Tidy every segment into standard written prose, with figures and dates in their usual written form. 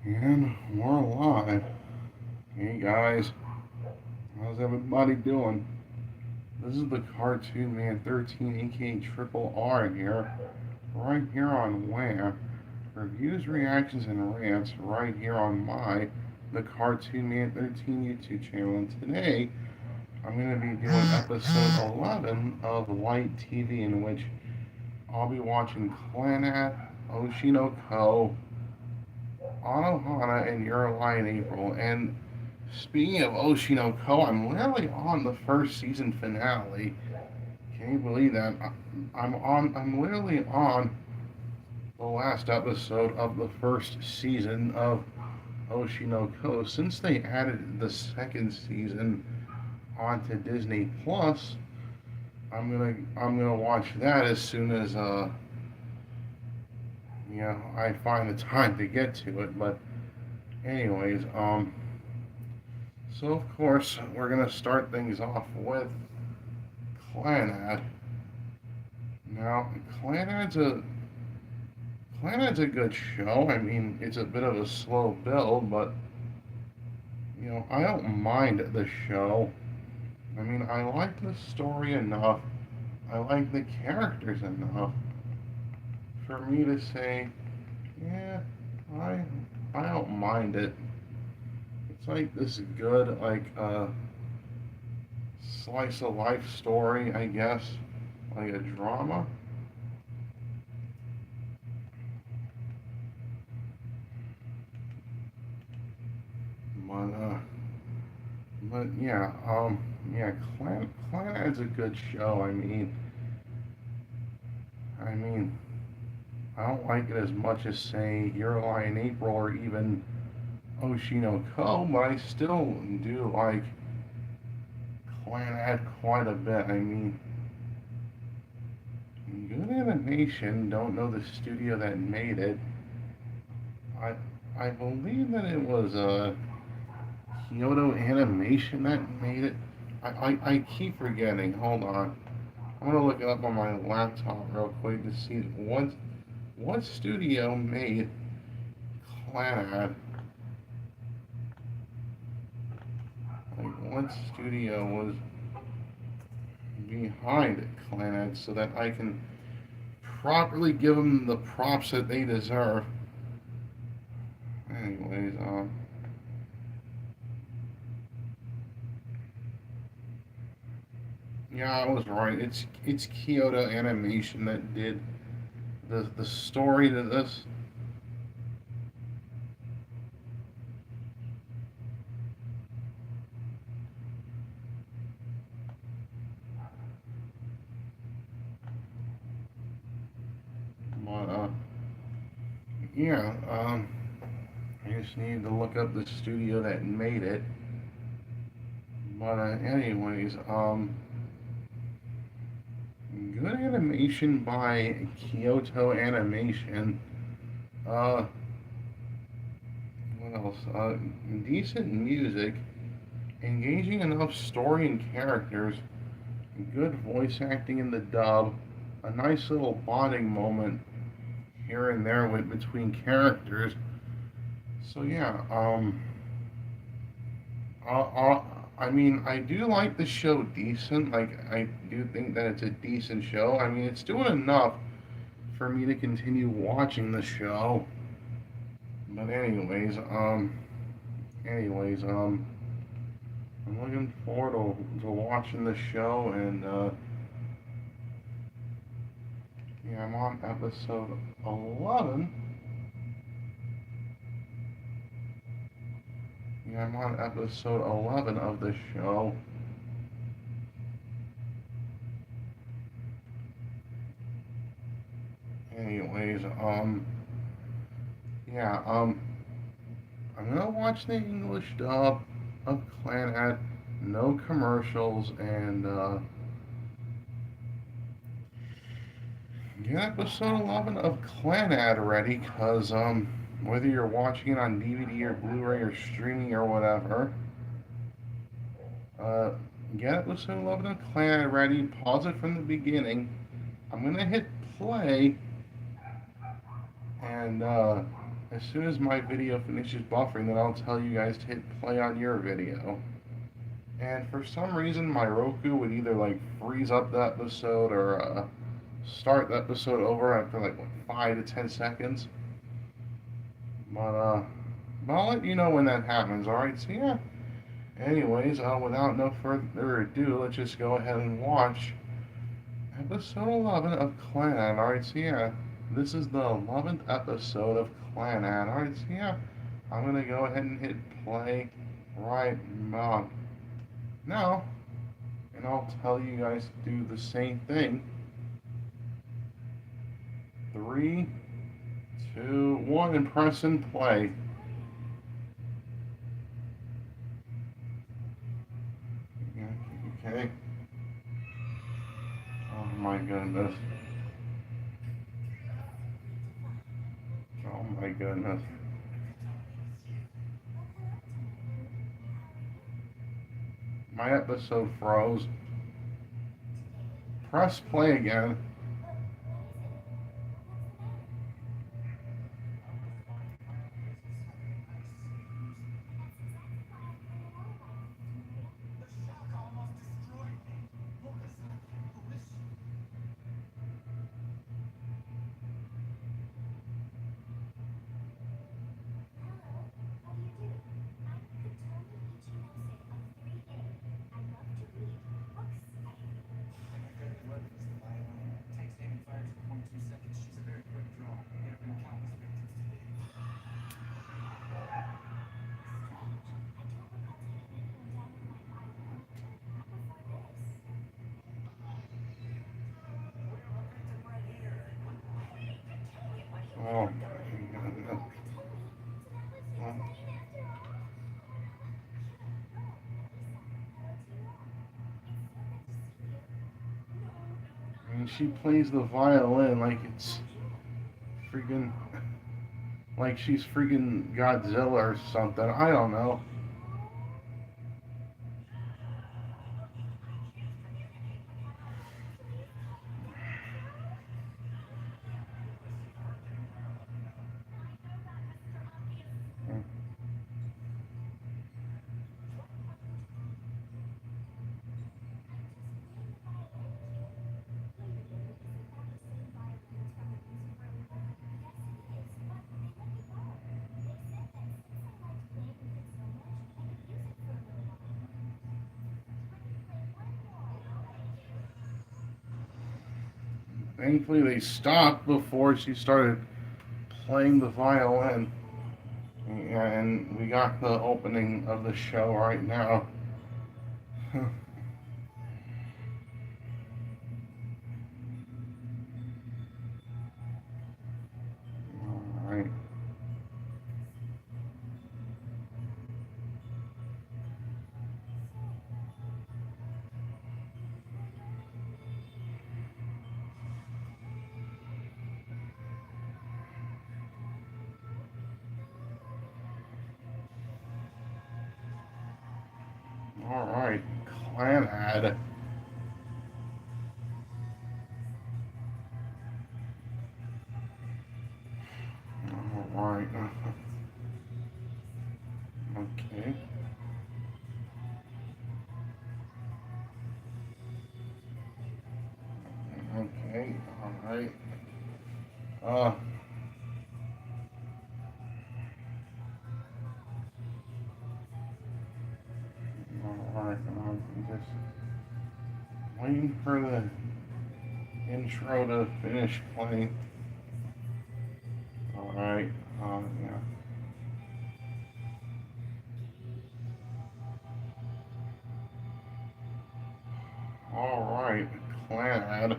And we're live. Hey guys, how's everybody doing? This is the Cartoon Man 13 aka Triple R here, right here on Wham. Reviews, reactions, and rants right here on the Cartoon Man 13 YouTube channel. And today, I'm going to be doing episode 11 of Light TV, in which I'll be watching Clannad, Oshi no Ko, Anohana, and Your Lie in April. And speaking of Oshi no Ko, I'm literally on the first season finale. Can you believe that? I'm literally on the last episode of the first season of Oshi no Ko. Since they added the second season onto Disney Plus, I'm gonna watch that as soon as I find the time to get to it. But anyways, so of course we're gonna start things off with Clannad. Now, Clannad's a good show. I mean, it's a bit of a slow build, but I don't mind the show. I mean, I like the story enough. I like the characters enough for me to say, yeah, I I don't mind it. It's like this good slice of life story, I guess, like a drama. But yeah, Clannad's a good show. I mean, I don't like it as much as say Your Lie in April or even Oshi no Ko, but I still do like Clannad quite a bit. I mean, good animation. Don't know the studio that made it. I I believe that it was Kyoto Animation that made it. I keep forgetting. Hold on. I'm gonna look it up on my laptop real quick to see what studio made Clannad. Like what studio was behind Clannad so that I can properly give them the props that they deserve. Anyways, yeah, I was right. It's Kyoto Animation that did the story to this. But yeah, I just needed to look up the studio that made it. But anyways, good animation by Kyoto Animation. Uh, what else? Decent music, engaging enough story and characters, good voice acting in the dub, a nice little bonding moment here and there with between characters. So yeah, I mean, I do like the show decent. Like, I do think that it's a decent show. I mean, it's doing enough for me to continue watching the show. But I'm looking forward to watching the show, and yeah, I'm on episode 11. Yeah, I'm on episode 11 of the show. Anyways, yeah, I'm gonna watch the English dub of Clannad, no commercials, and get episode 11 of Clannad ready, cause whether you're watching it on DVD or Blu-ray or streaming or whatever, uh, get episode 11 of Clannad ready. Pause it from the beginning. I'm gonna hit play, and As soon as my video finishes buffering, then I'll tell you guys to hit play on your video. And for some reason, my Roku would either like freeze up the episode or start the episode over after like what, 5 to 10 seconds. But I'll let you know when that happens. All right. So yeah. Anyways, without no further ado, let's just go ahead and watch episode 11 of Clannad. All right. So yeah, this is the 11th episode of Clannad. All right. So yeah, I'm gonna go ahead and hit play right now, and I'll tell you guys to do the same thing. 3, 2, 1, and press and play. Okay. Oh my goodness. Oh my goodness. My episode froze. Press play again. Oh my goodness. And she plays the violin like it's freaking, like she's freaking Godzilla or something. I don't know. Thankfully, they stopped before she started playing the violin. And we got the opening of the show right now. Alright. Alright. Clannad. Alright. Okay. Okay. Alright. Uh. Alright. I'm just waiting for the intro to finish playing. Alright. Yeah. Alright. Clannad.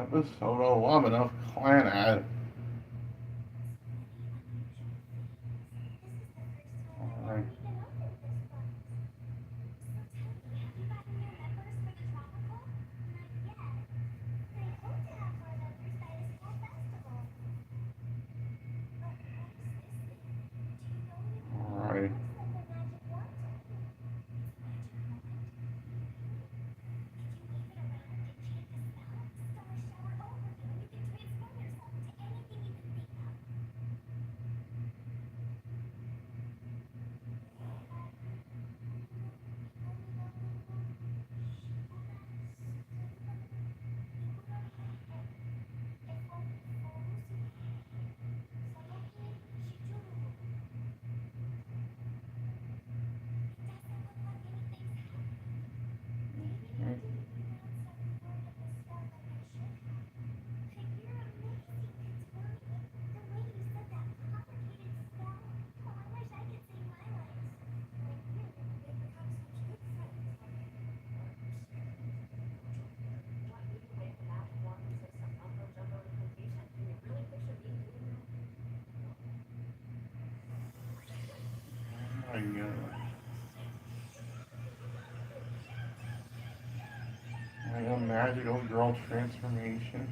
Episode 11 of Clannad. Alright. Alright. My God. Like a magical girl transformation.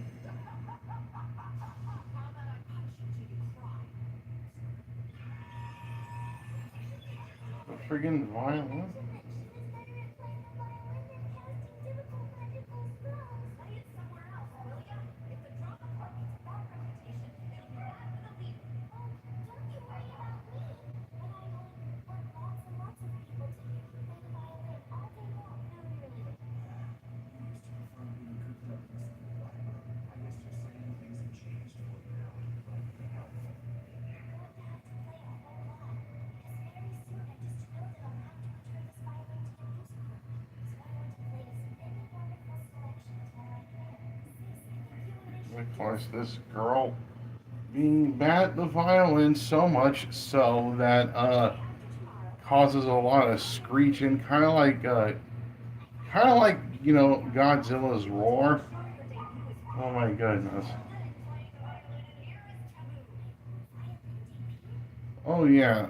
The friggin' violin. Of course, this girl being bad at the violin so much so that causes a lot of screeching, kind of like Godzilla's roar. Oh my goodness. Oh yeah.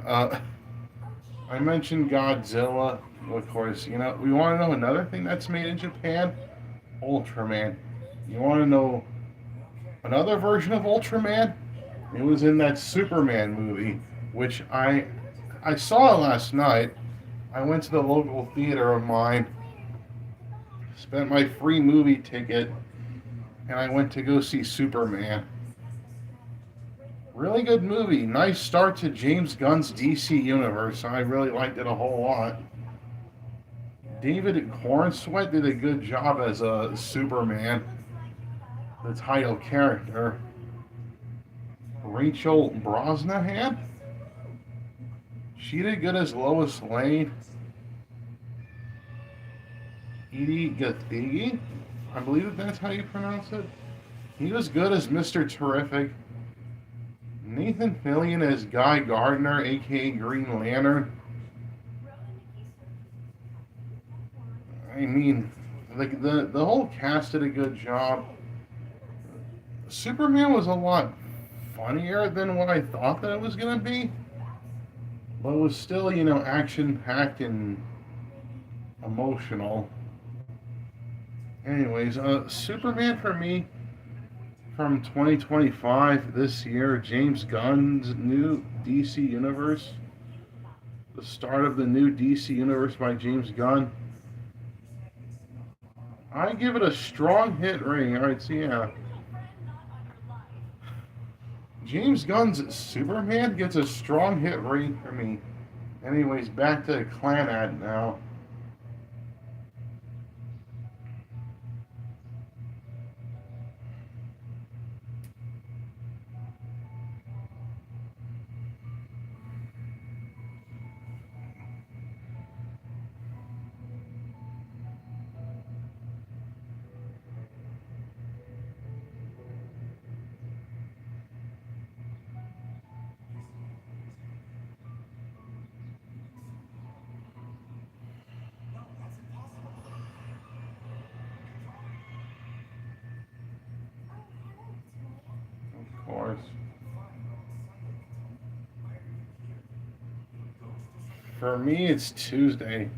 I mentioned Godzilla. Of course, we want to know another thing that's made in Japan. Ultraman. You want to know another version of Ultraman? It was in that Superman movie, which I saw last night. I went to the local theater of mine, spent my free movie ticket, and I went to go see Superman. Really good movie. Nice start to James Gunn's DC universe. I really liked it a whole lot. David Cornsweet did a good job as a Superman, the title character. Rachel Brosnahan, she did good as Lois Lane. Edie Gathegi, I believe that's how you pronounce it. He was good as Mr. Terrific. Nathan Fillion as Guy Gardner, aka Green Lantern. I mean, the whole cast did a good job. Superman was a lot funnier than what I thought that it was gonna be, but it was still, action packed and emotional. Anyways, Superman for me from 2025 this year, James Gunn's new DC universe, the start of the new DC universe by James Gunn. I give it a strong hit rating. All right, so yeah, James Gunn's Superman gets a strong hit rating for me. Anyways, back to Clannad now. For me, it's Tuesday.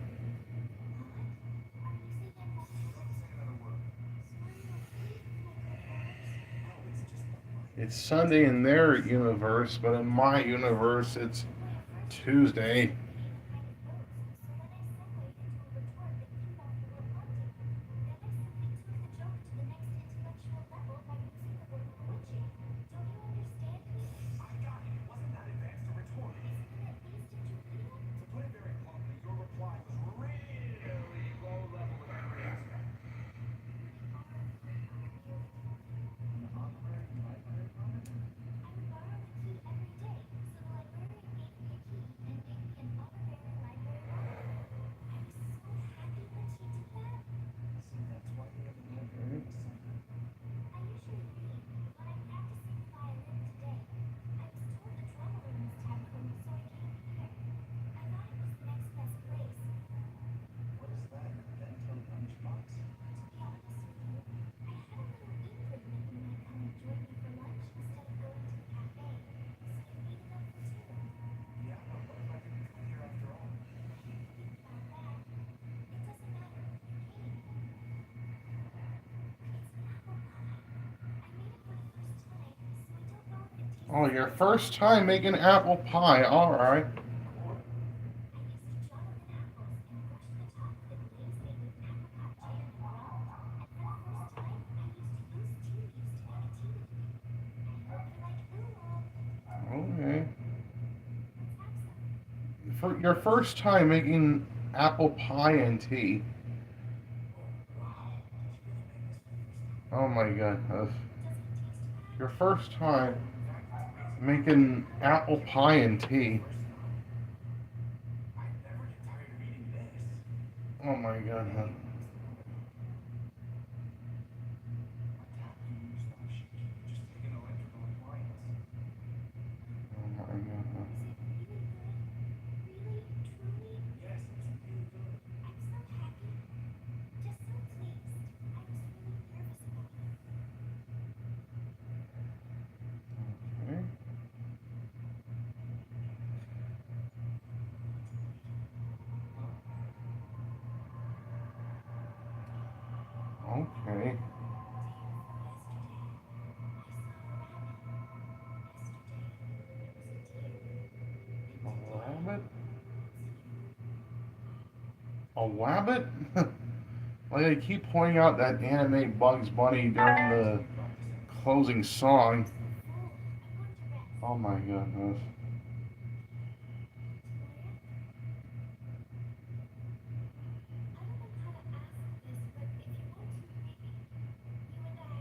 It's Sunday in their universe, but in my universe, it's Tuesday. Oh, your first time making apple pie. All right. Okay. For your first time making apple pie and tea. Oh my goodness. Your first time making apple pie and tea. Oh my goodness. Oh my goodness. Okay. Okay. A rabbit? A wabbit? Like I keep pointing out that anime Bugs Bunny during the closing song. Oh my goodness.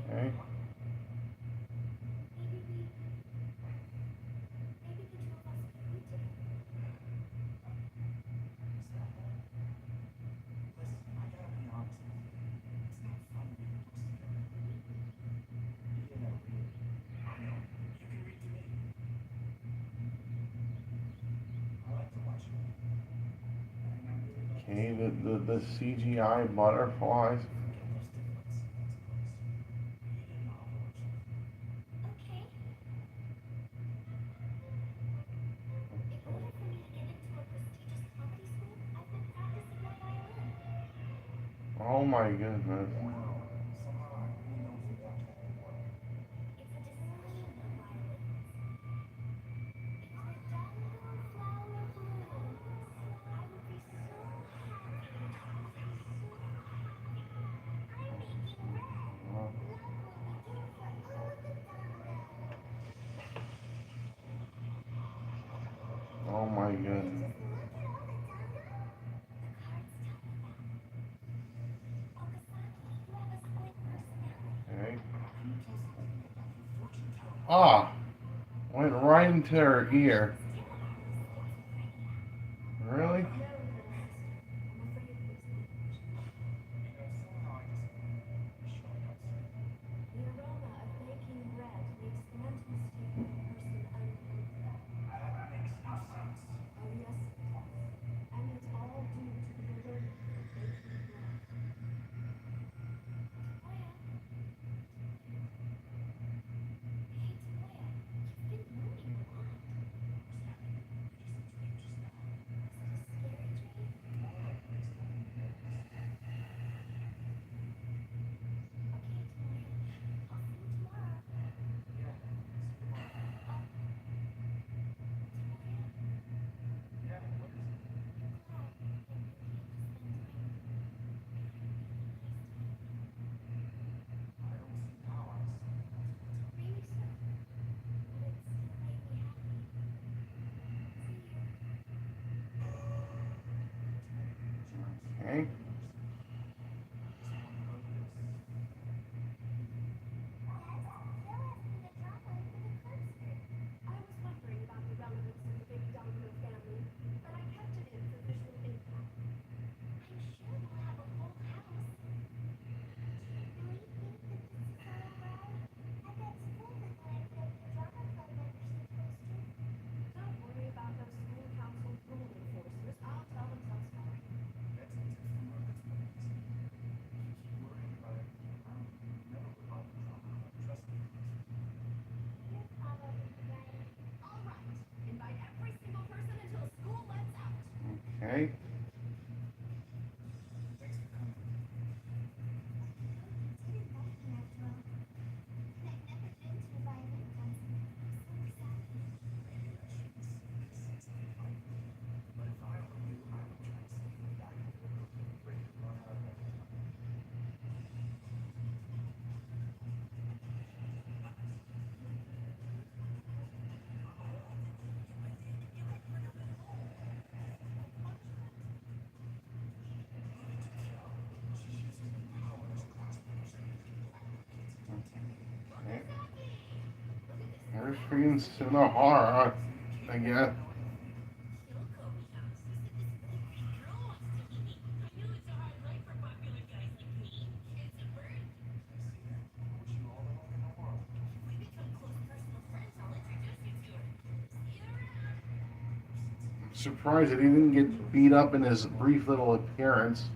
Okay. Okay, the CGI butterflies. Oh my goodness. Oh my goodness. Okay. Ah, went right into her ear. Really? Okay. Okay. Okay. There's freaking Anohana again. I'm surprised that he didn't get beat up in his brief little appearance.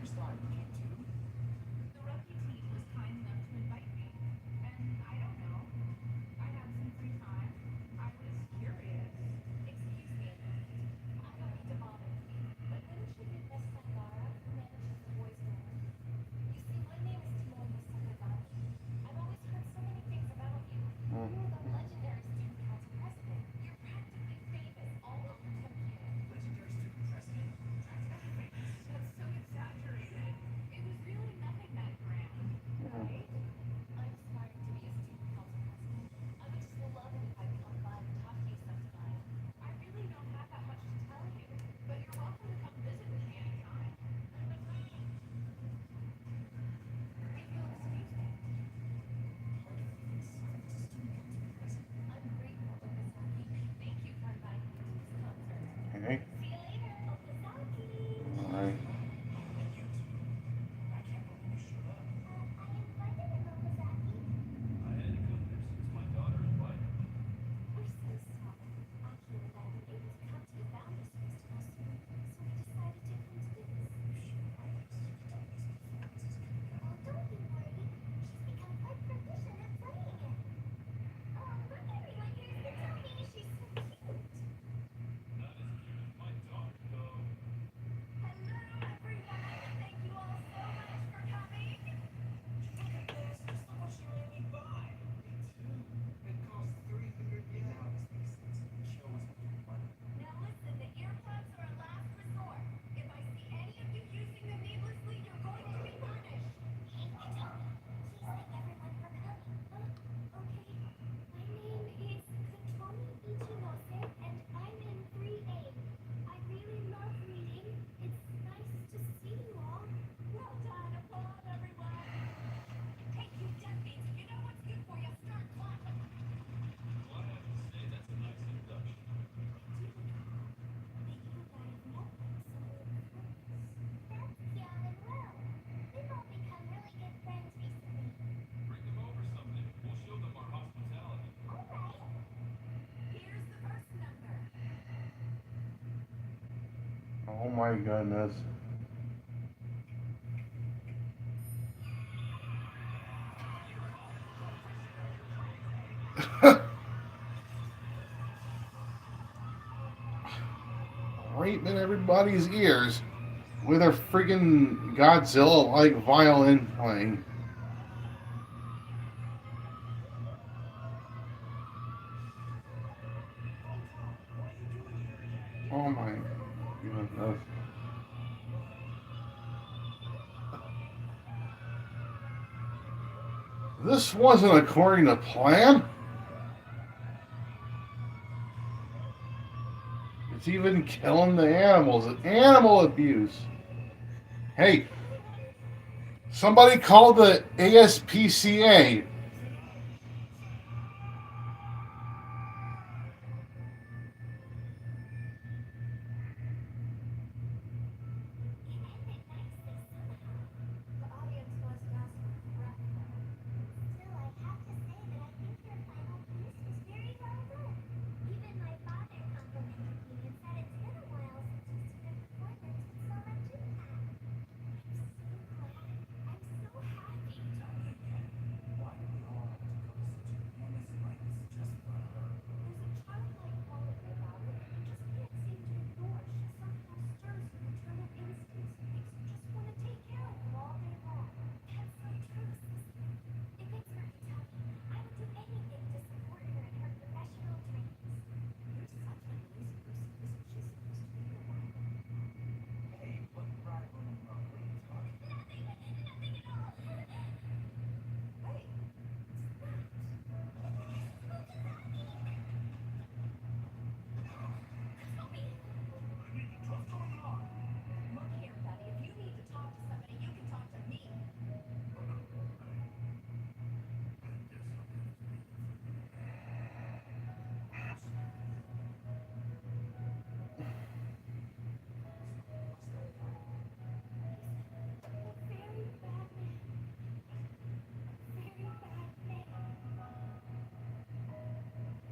Okay. Alright. Oh my goodness. Right in everybody's ears with a freaking Godzilla like violin playing. Oh my goodness. This wasn't according to plan. It's even killing the animals. Animal abuse. Hey, somebody called the ASPCA.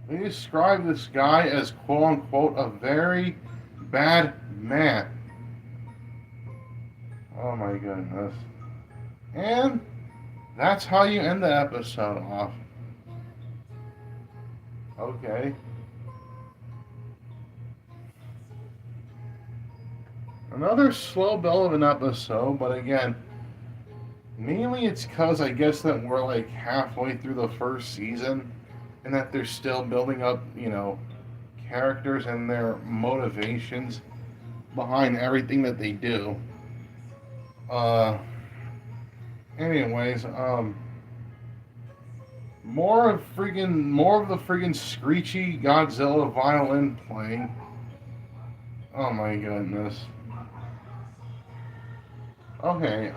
They describe this guy as quote unquote a very bad man. Oh my goodness. And that's how you end the episode off. Okay. Another slow build of an episode, but again, mainly it's because I guess that we're like halfway through the first season and that they're still building up, characters and their motivations behind everything that they do. Uh, anyways, more of the friggin' screechy Godzilla violin playing. Oh my goodness. Okay,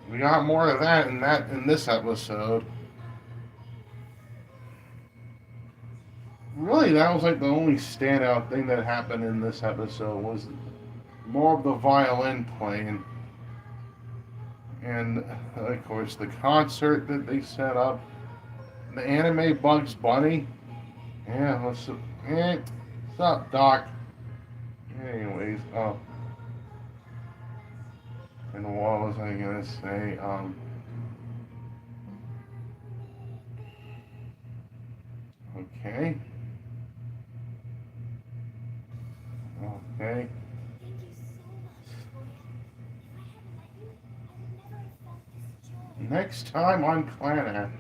we got more of that in this episode. Really, that was like the only standout thing that happened in this episode was more of the violin playing, and of course the concert that they set up, the anime Bugs Bunny. Yeah, what's up, Doc? Anyways, and what was I gonna say? Okay. Okay. Next time on Clannad.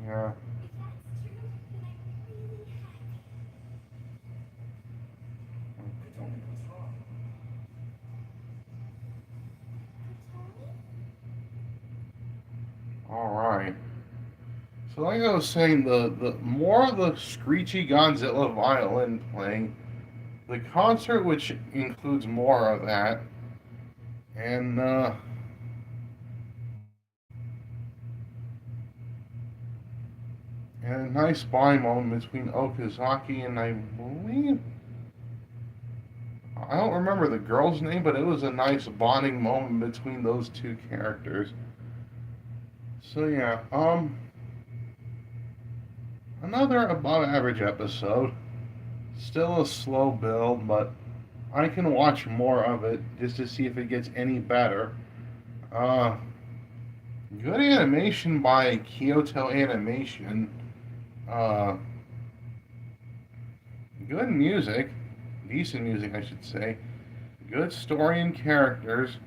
Yeah. All right. So like I was saying, the more of the screechy Godzilla violin playing, the concert which includes more of that, and and a nice bonding moment between Okazaki and I believe I don't remember the girl's name, but it was a nice bonding moment between those two characters. So yeah, another above average episode. Still a slow build, but I can watch more of it just to see if it gets any better. Uh, Good animation by Kyoto Animation. Uh, Good music, decent music, I should say. Good story and characters,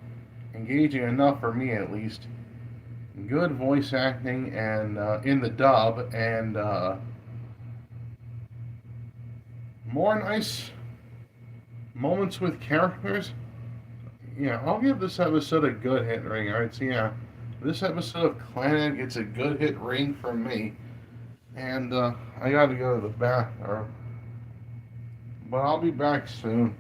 engaging enough for me at least. Good voice acting and in the dub, and more nice moments with characters. Yeah, I'll give this episode a good hit ring. All right, so yeah, this episode of Clannad gets a good hit ring from me, and I got to go to the bathroom. But I'll be back soon.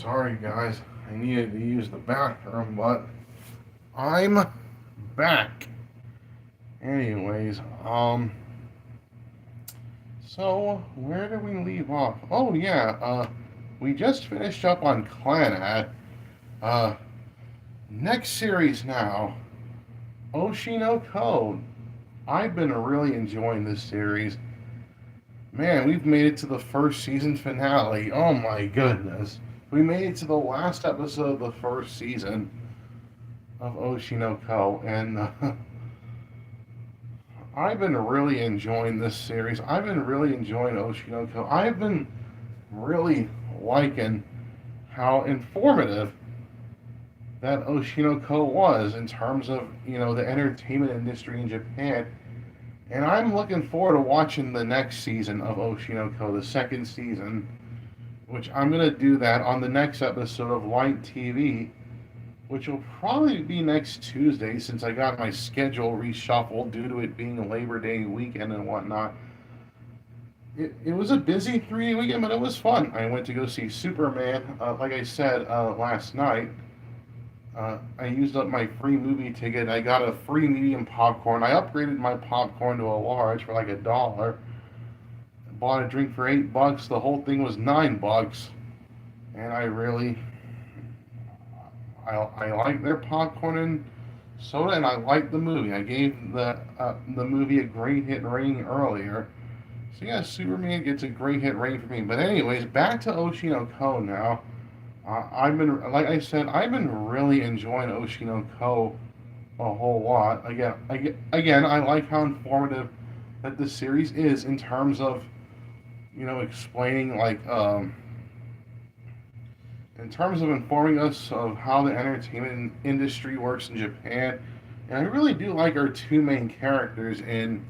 sorry guys. I needed to use the bathroom, but I'm back. Anyways, so where did we leave off? Oh yeah, we just finished up on Clannad. Uh, Next series now, Oshi no Ko. I've been really enjoying this series. Man, we've made it to the first season finale. Oh my goodness. We made it to the last episode of the first season of Oshi no Ko, and I've been really enjoying this series. I've been really enjoying Oshi no Ko. I've been really liking how informative that Oshi no Ko was in terms of, the entertainment industry in Japan. And I'm looking forward to watching the next season of Oshi no Ko, the second season, which I'm going to do that on the next episode of Light TV, which will probably be next Tuesday since I got my schedule reshuffled due to it being a Labor Day weekend and whatnot. It was a busy 3-day weekend, but it was fun. I went to go see Superman, like I said last night. I used up my free movie ticket. I got a free medium popcorn. I upgraded my popcorn to a large for like $1. Bought a drink for $8. The whole thing was $9, and I like their popcorn and soda, and I like the movie. I gave the movie a great hit rating earlier. So yeah, Superman gets a great hit rating for me. But anyways, back to Oshi no Ko now. I've been, like I said, I've been really enjoying Oshi no Ko a whole lot. Again, I like how informative that the series is in terms of, explaining in terms of informing us of how the entertainment industry works in Japan. And I really do like our two main characters in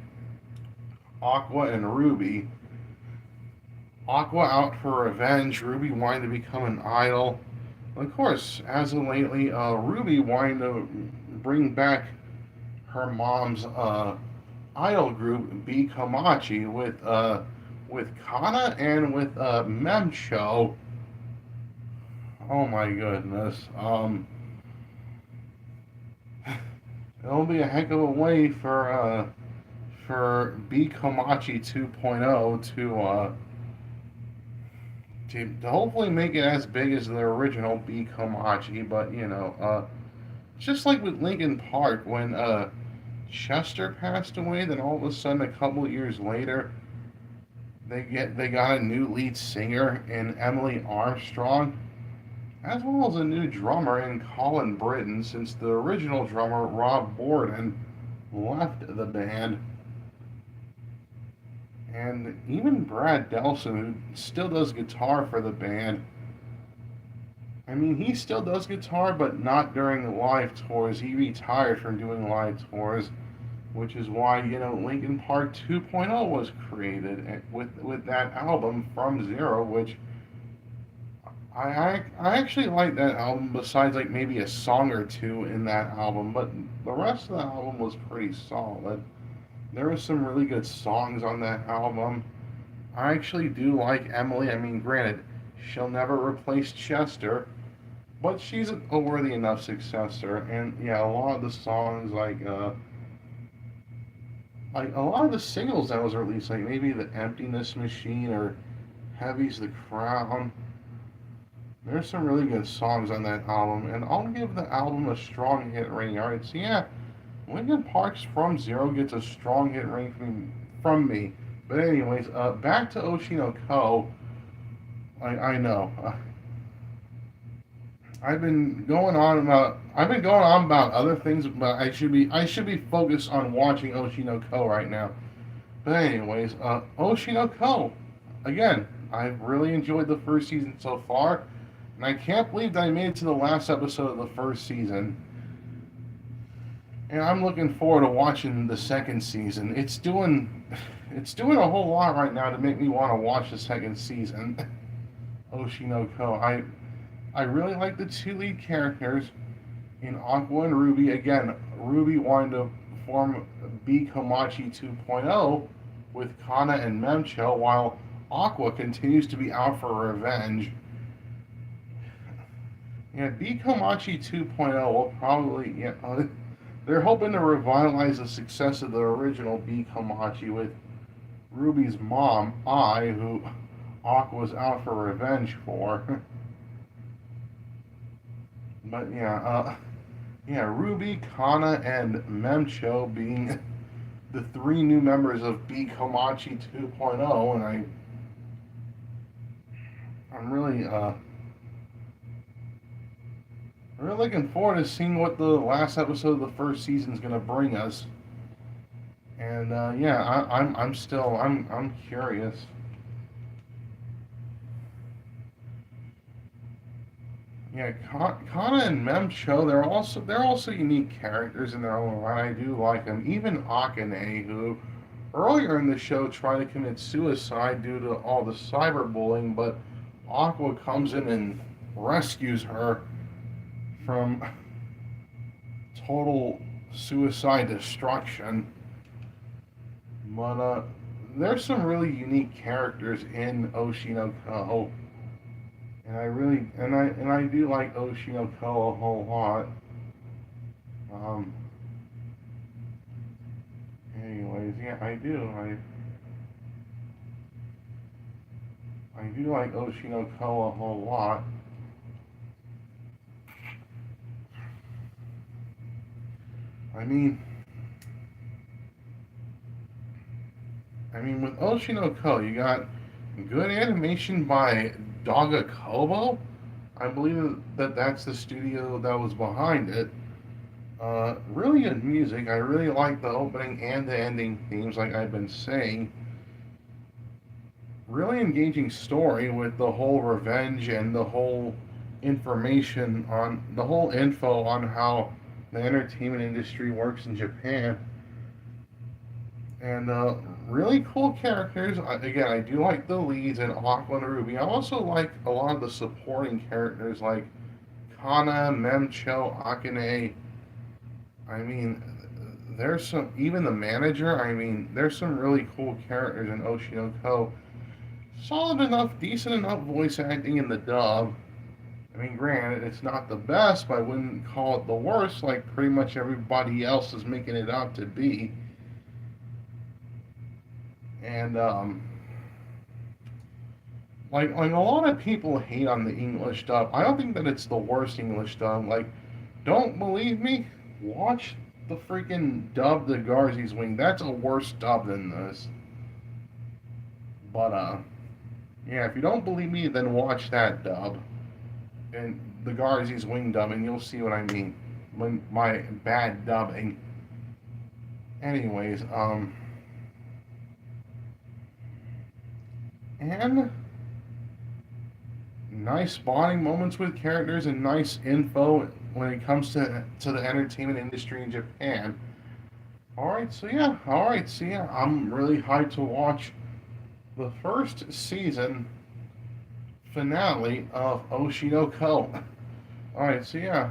Aqua and Ruby. Aqua out for revenge, Ruby wanting to become an idol. Of course, as of lately, Ruby wanting to bring back her mom's idol group, B Komachi, with Kana and with Memcho. Oh my goodness. It'll be a heck of a way for B Komachi 2.0 to hopefully make it as big as the original B Komachi. But just like with Linkin Park, when Chester passed away, then all of a sudden a couple years later they got a new lead singer in Emily Armstrong, as well as a new drummer in Colin Britton, since the original drummer Rob Borden left the band. And even Brad Delson, who still does guitar for the band, I mean, he still does guitar, but not during the live tours. He retired from doing live tours, which is why, Linkin Park 2.0 was created with that album, From Zero, which I actually like that album, besides like maybe a song or two in that album, but the rest of the album was pretty solid. There were some really good songs on that album. I actually do like Emily. I mean, granted, she'll never replace Chester, but she's a worthy enough successor. And yeah, a lot of the songs, like a lot of the singles that was released, like maybe The Emptiness Machine or Heavy's the Crown. There's some really good songs on that album, and I'll give the album a strong hit rating. Alright, so yeah, Linkin Park's From Zero gets a strong hit rating from me. But anyways, back to Oshi no Ko. I know. I've been going on about other things, but I should be focused on watching Oshi no Ko right now. But anyways, Oshi no Ko. Again, I've really enjoyed the first season so far, and I can't believe that I made it to the last episode of the first season. And I'm looking forward to watching the second season. It's doing a whole lot right now to make me want to watch the second season. Oshi no Ko. I really like the two lead characters in Aqua and Ruby. Again, Ruby wanted to form B Komachi 2.0 with Kana and Memcho, while Aqua continues to be out for revenge. Yeah, Bikomachi 2.0 will probably, yeah, they're hoping to revitalize the success of the original Bikomachi with Ruby's mom, Ai, who Aqua's out for revenge for. But yeah, Ruby, Kana, and Memcho being the three new members of Bikomachi 2.0, and I'm really looking forward to seeing what the last episode of the first season is going to bring us. And yeah, I'm curious. Yeah, Kana and Memcho, they're also unique characters in their own right. I do like them. Even Akane, who earlier in the show tried to commit suicide due to all the cyberbullying, but Aqua comes in and rescues her from total suicide destruction. But there's some really unique characters in Oshinoko, and I do like Oshinoko a whole lot. Um, anyways, yeah, I do like Oshinoko a whole lot. I mean, with Oshinoko, you got good animation by Daga Kobo. I believe that that's the studio that was behind it. Really good music. I really like the opening and the ending themes, like I've been saying. Really engaging story with the whole revenge and the whole info on how the entertainment industry works in Japan. And really cool characters. Again, I do like the leads and Aqua and Ruby. I also like a lot of the supporting characters like Kana, Memcho, Akane. I mean, there's some, even the manager, there's some really cool characters in Oshinoko. Solid enough, decent enough voice acting in the dub. Granted, it's not the best, but I wouldn't call it the worst, like pretty much everybody else is making it out to be. And, like a lot of people hate on the English dub. I don't think that it's the worst English dub. Like, don't believe me? Watch the freaking dub to Garzy's Wing. That's a worse dub than this. But yeah, if you don't believe me, then watch that dub and the Garzy's Wing dub, and you'll see what I mean. My bad dubbing. Anyways, and nice bonding moments with characters and nice info when it comes to the entertainment industry in Japan. All right, so yeah, I'm really hyped to watch the first season finale of Oshinoko. All right, so yeah,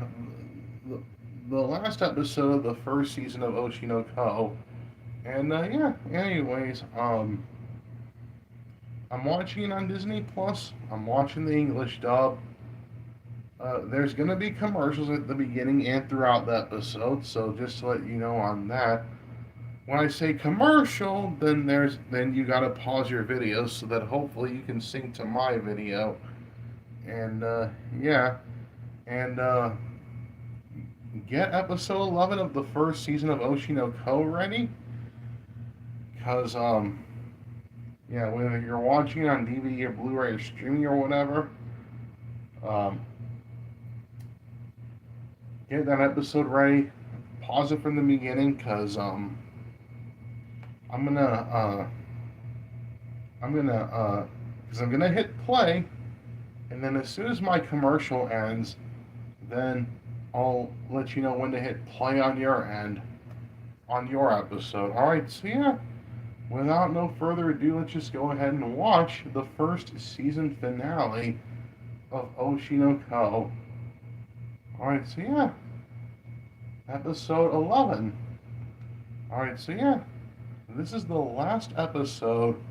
the, the last episode of the first season of Oshinoko, and yeah. Anyways, I'm watching it on Disney Plus. I'm watching the English dub. There's gonna be commercials at the beginning and throughout the episode, so just to let you know on that. When I say commercial, then you gotta pause your video so that hopefully you can sync to my video. And yeah, and get episode 11 of the first season of Oshinoko ready, cause yeah, whether you're watching it on DVD or Blu-ray or streaming or whatever, um, get that episode ready. Pause it from the beginning, cause I'm gonna I'm gonna hit play, and then as soon as my commercial ends, then I'll let you know when to hit play on your end on your episode. All right, so yeah. Without no further ado, let's just go ahead and watch the first season finale of Oshinoko. Alright, so yeah. Episode 11. Alright, so yeah. This is the last episode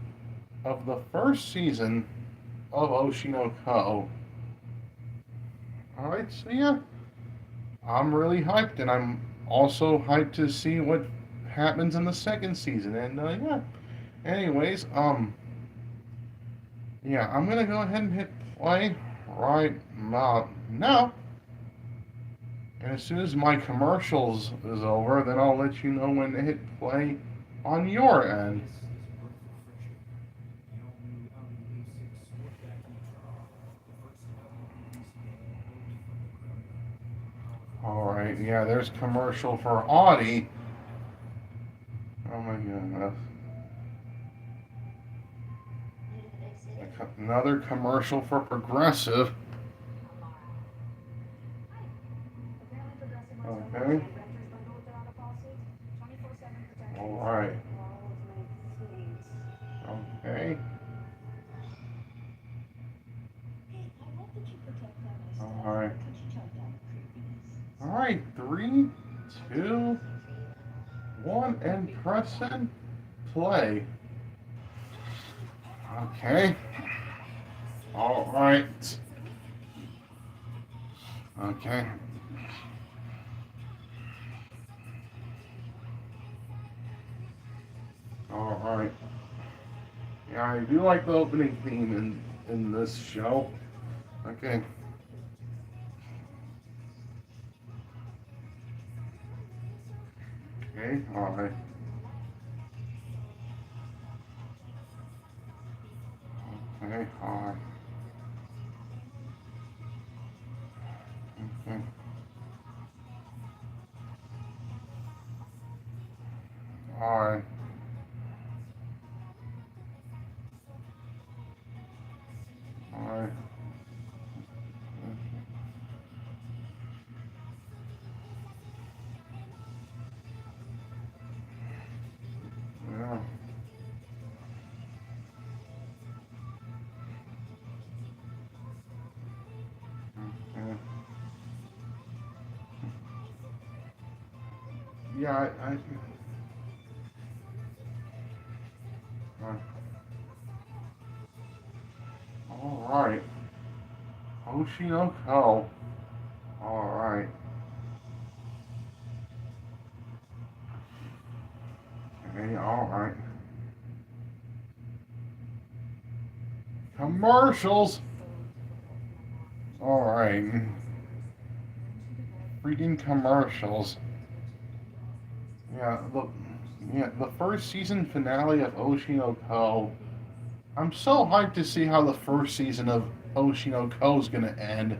of the first season of Oshinoko. All right, so yeah, I'm really hyped, and I'm also hyped to see what happens in the second season. And yeah, anyways, yeah, I'm gonna go ahead and hit play right now. And as soon as my commercials is over, then I'll let you know when to hit play on your end. All right, yeah, there's commercial for Audi. Oh my goodness. Another commercial for Progressive. Okay. All right. Okay. All right. All right. Three, two, one, and press and play. Okay. All right. Okay. All right. Yeah, I do like the opening theme in this show. Okay. Okay. All right. Okay. All right. Okay. All right. All right. Yeah. Okay. Yeah. All right. Oshi no Ko. All right. Okay. All right. Commercials. All right. Freaking commercials. Yeah. The first season finale of Oshi no Ko. I'm so hyped to see how the first season of Oshi no Ko is gonna end.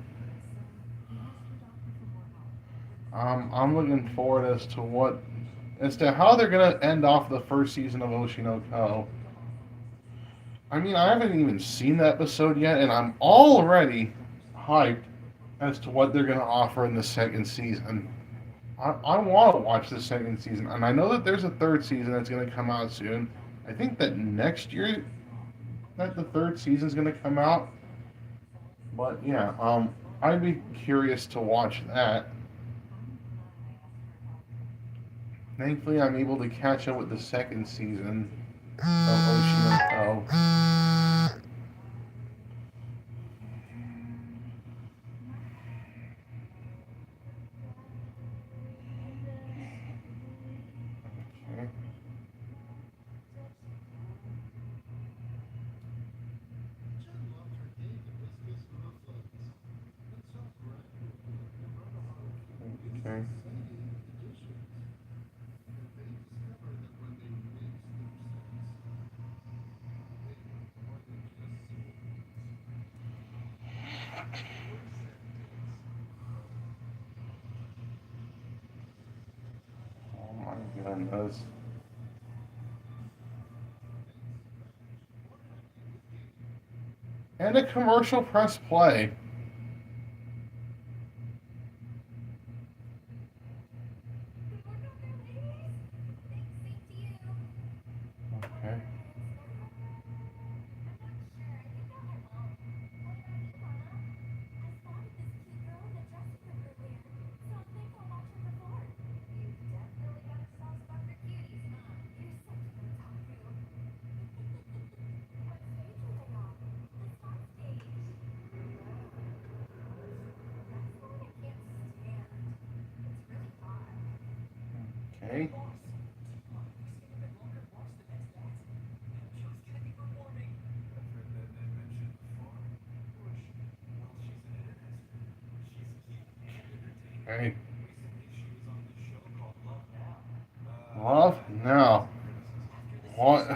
I'm looking forward as to how they're gonna end off the first season of Oshi no Ko. I mean, I haven't even seen the episode yet, and I'm already hyped as to what they're gonna offer in the second season. I want to watch the second season, and I know that there's a third season that's gonna come out soon. I think that next year that the third season's gonna come out. But yeah, I'd be curious to watch that. Thankfully, I'm able to catch up with the second season of Oshinoko. Okay. Okay. Oh my goodness. And a commercial press play. Okay. Okay. Okay. Love now. What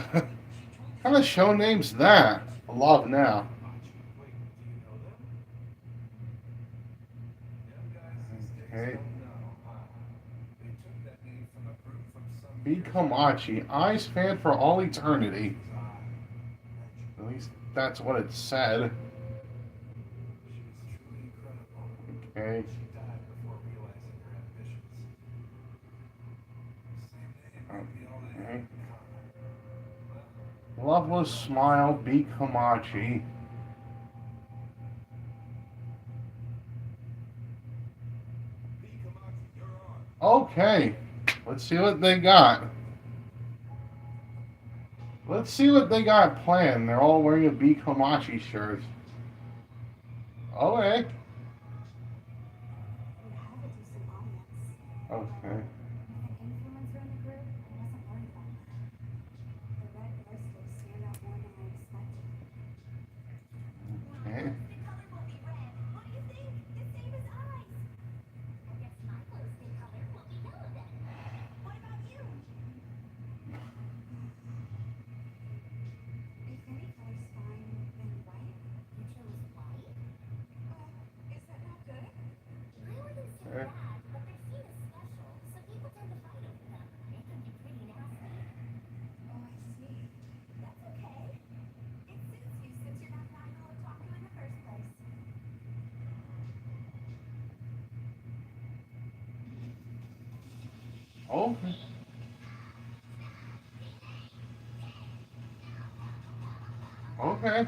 kind of show name's that? Love now. Okay. Become Oshi. Eyes fan for all eternity. At least that's what it said. Okay. Okay. Loveless smile, be Kamachi. Okay. Let's see what they got. Let's see what they got planned. They're all wearing a Be Kamachi shirt. Okay. Okay. Okay. Okay. Okay. Okay.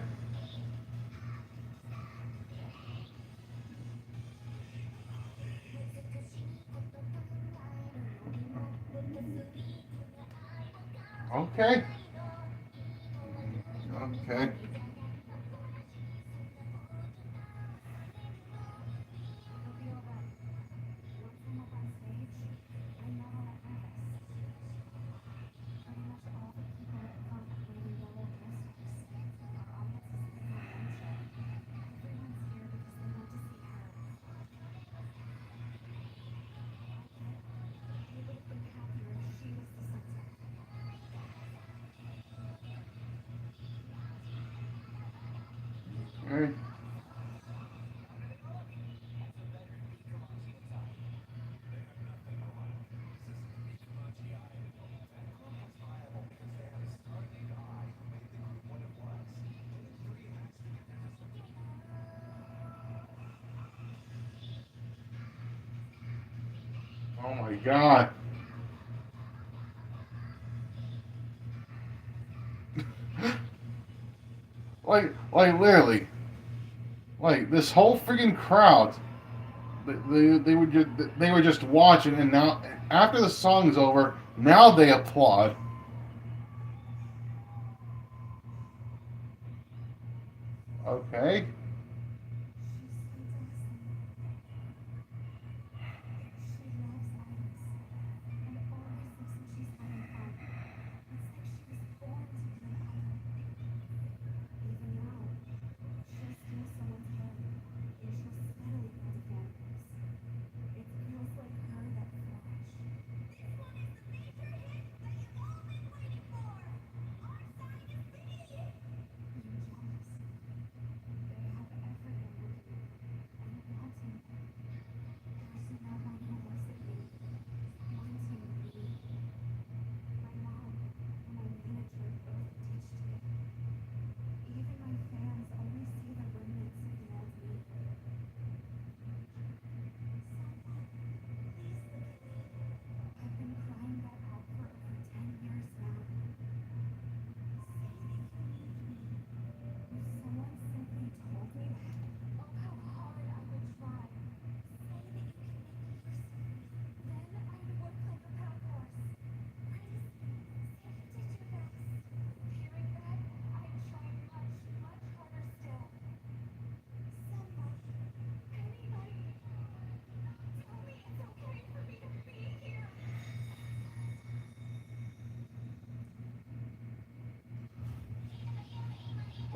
Okay. Okay. Okay. Oh my god. Like literally, like this whole freaking crowd, they were just watching, and now after the song's over, now they applaud. Okay.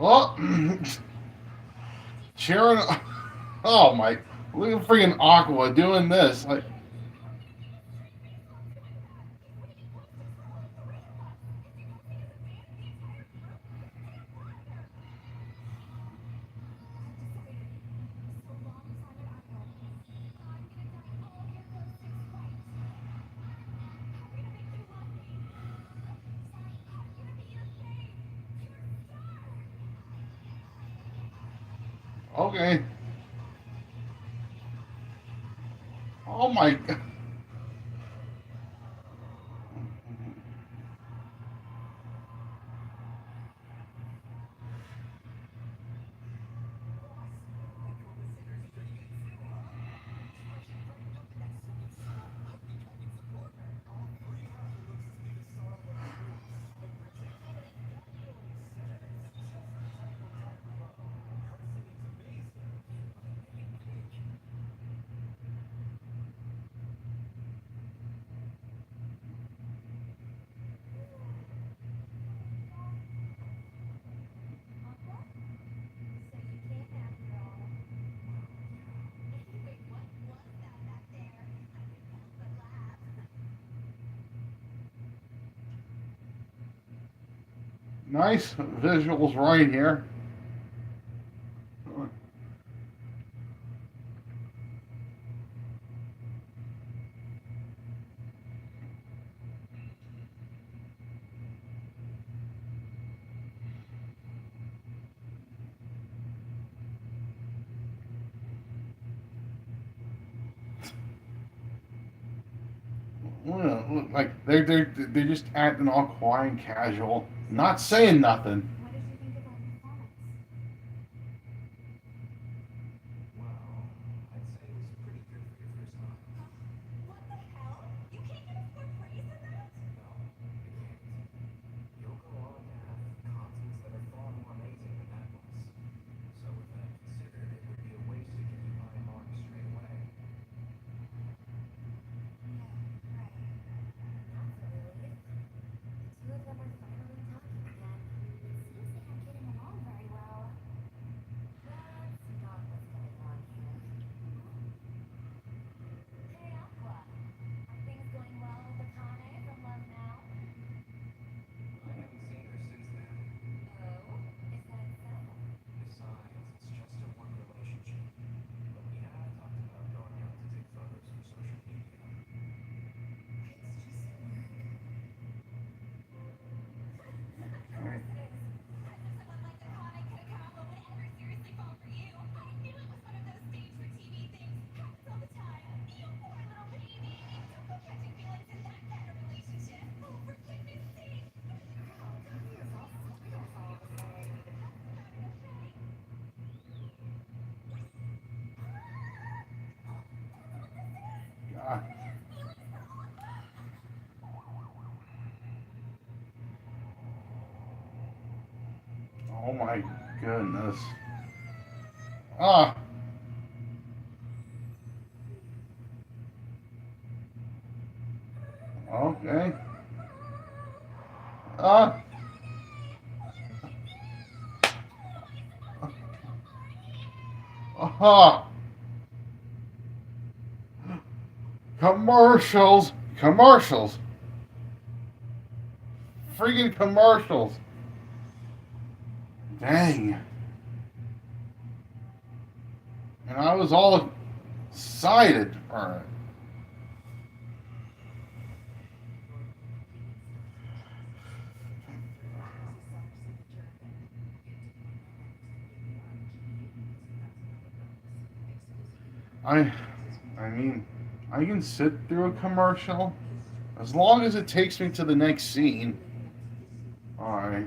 Oh, cheering. Oh my! Look at freaking Aqua doing this. Like, okay. Oh my! Nice visuals right here. Well, like they're just acting all quiet and casual, not saying nothing. God. Oh my goodness. Ah, okay. Ah, ah. Commercials, commercials, freaking commercials. Dang. And I was all excited. All right. I, I mean, I can sit through a commercial as long as it takes me to the next scene. All right.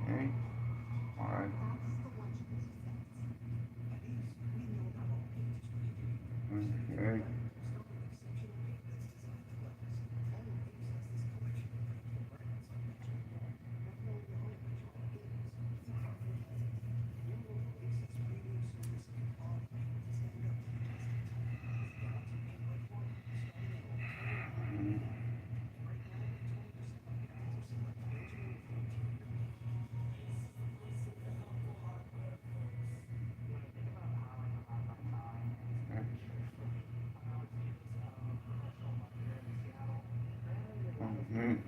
Okay. All right. Okay. Mm.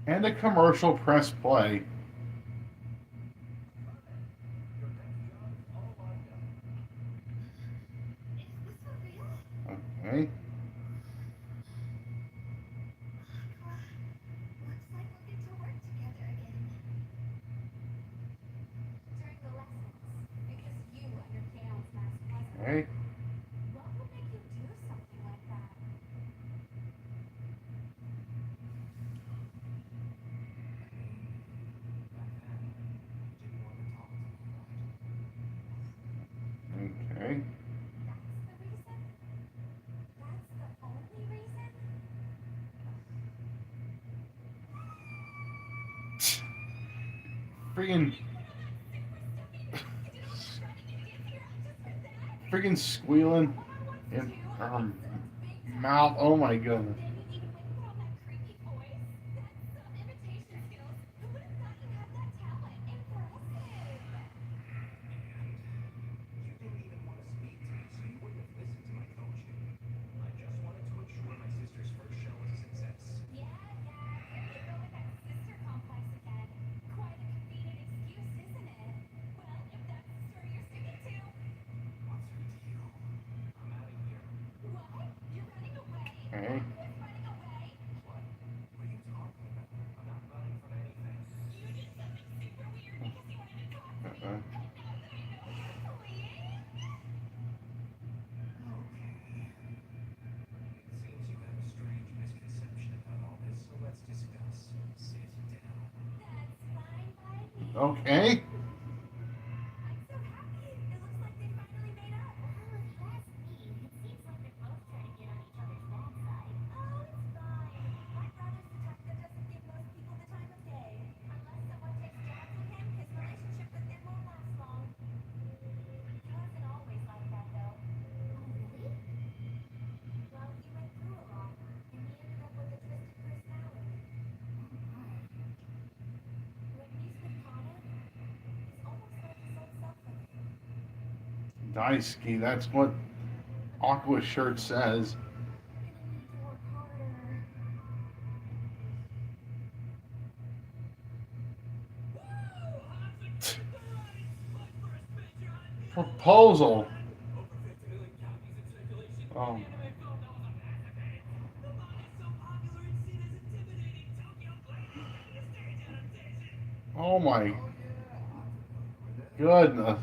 And a commercial press play. Okay. Okay. Okay. Freaking, freaking squealing in her mouth. Oh my goodness. Okay. Uh-uh. Okay. Daisuke, that's what Aqua shirt says. Proposal. Oh. Oh my goodness.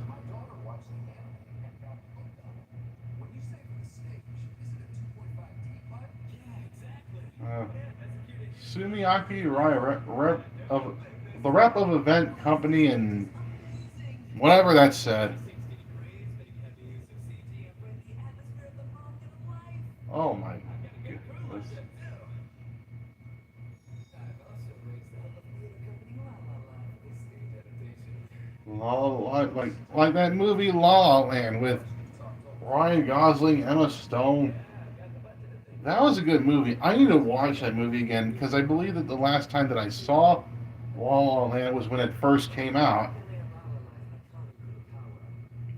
Uh, Sumiaki Rai, rep of the rep of event company and whatever that said. Oh my goodness. Like that movie La La Land with Ryan Gosling, Emma Stone. That was a good movie. I need to watch that movie again because I believe that the last time that I saw La La Land was when it first came out.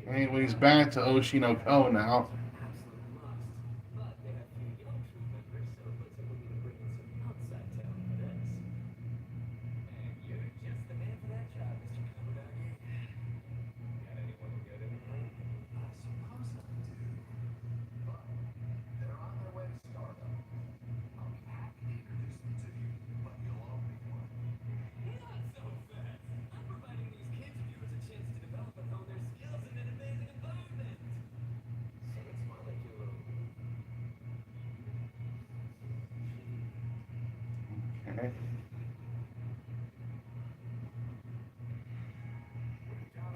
Anyways, back to Oshi no Ko now. Okay.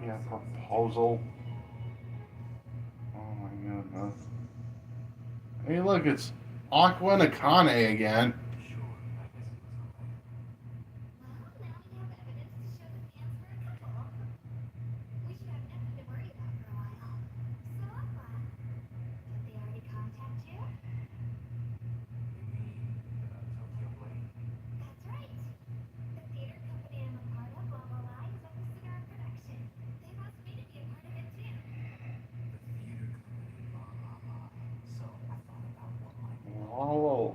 Yeah, proposal. Oh my goodness. Hey, look, it's Aqua Nakane again.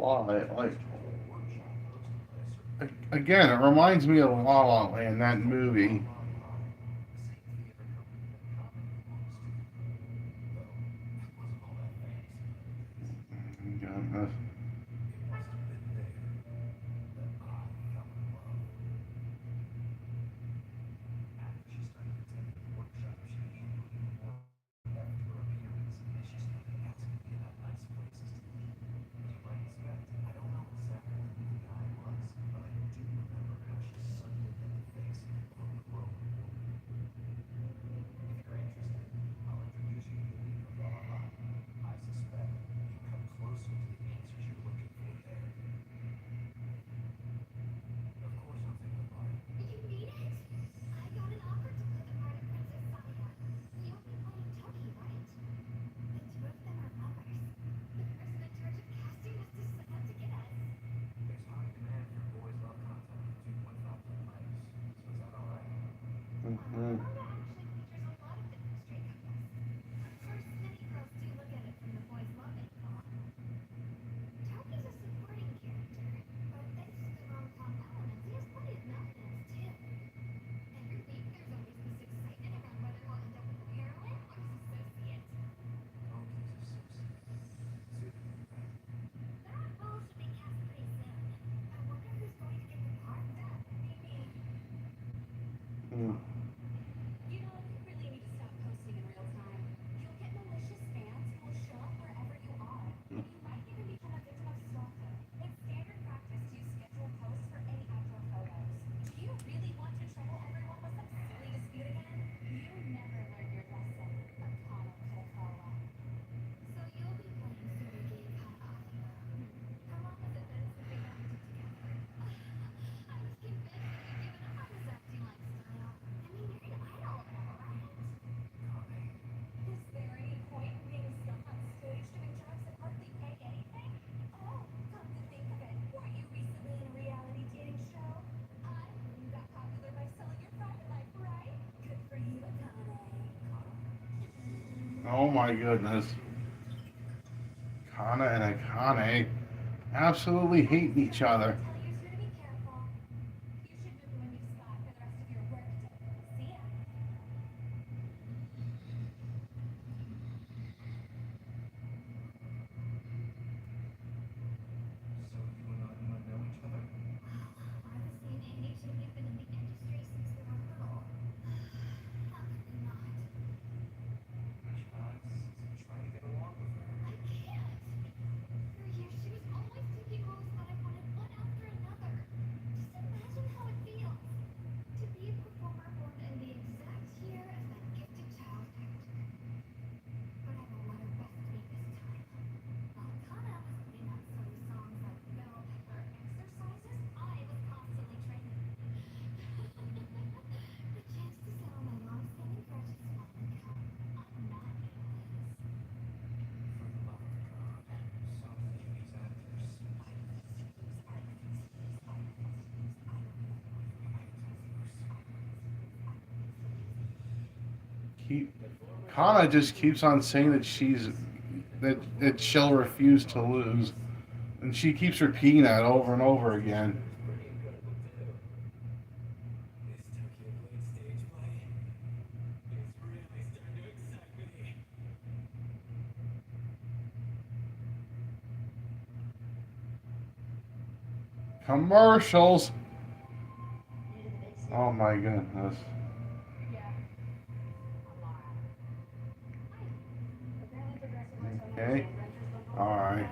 lot. Like again, it reminds me of La La Land, that movie. Goodness. Mm-hmm. Mm. Oh my goodness. Kana and Akane absolutely hate each other. He, Kana just keeps on saying that she'll refuse to lose, and she keeps repeating that over and over again. Commercials. Oh my goodness. Okay. All right.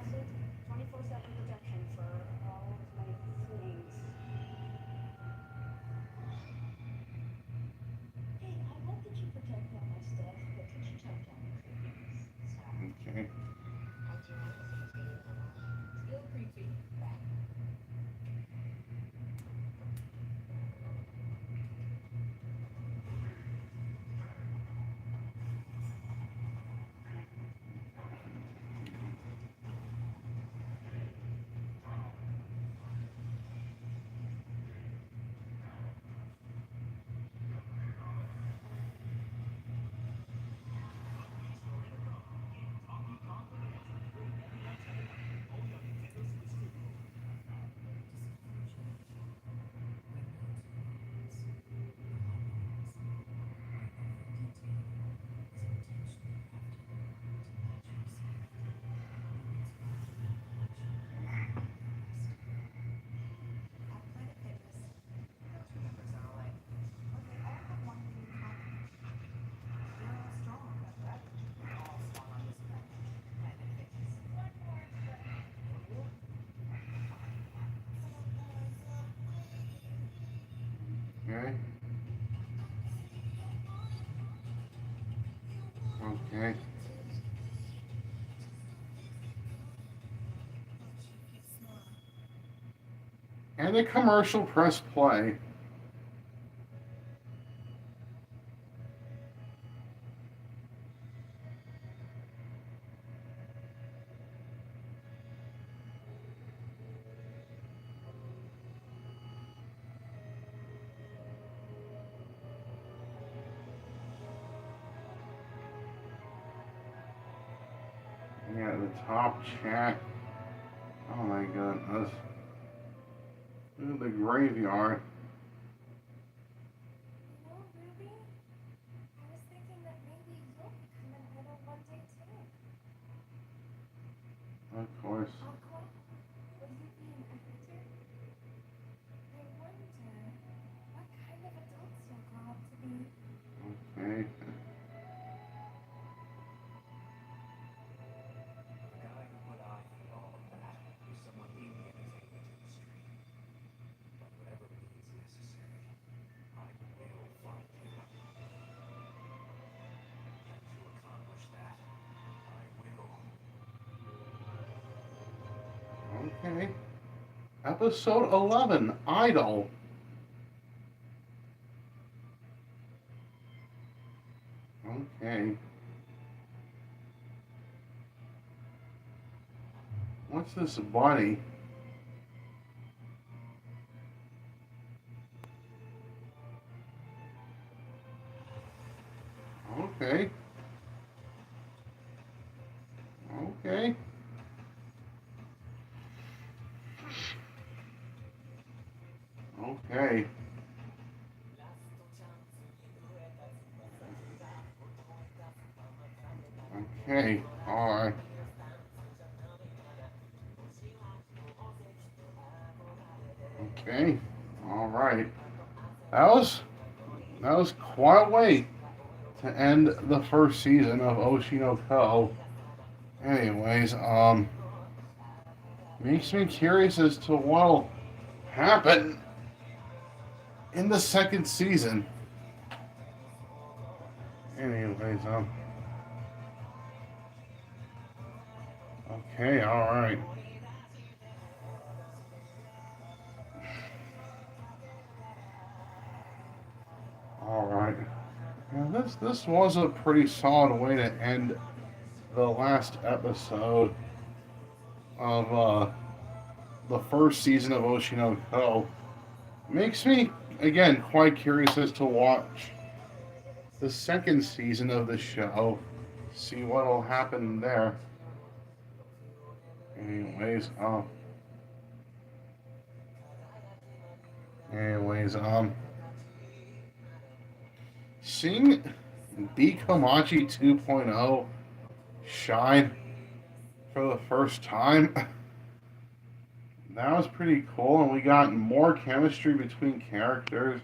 Okay. Okay. Okay. And the commercial press play. Yeah, the top chat. Oh my goodness. Look at the graveyard. Of course. Okay. Okay. Episode 11, Idol. Okay. What's this bunny? Okay. Okay. Okay. Okay. Alright. Okay. Alright. That was quite a way to end the first season of Oshi no Ko. Anyways, makes me curious as to what'll happen in the second season. Anyways, okay, alright. Alright. Yeah, this was a pretty solid way to end the last episode of the first season of Oshi no Ko. Makes me again quite curious as to watch the second season of the show. See what'll happen there. Anyways, anyways, seeing B Komachi 2.0 shine for the first time, that was pretty cool, and we got more chemistry between characters,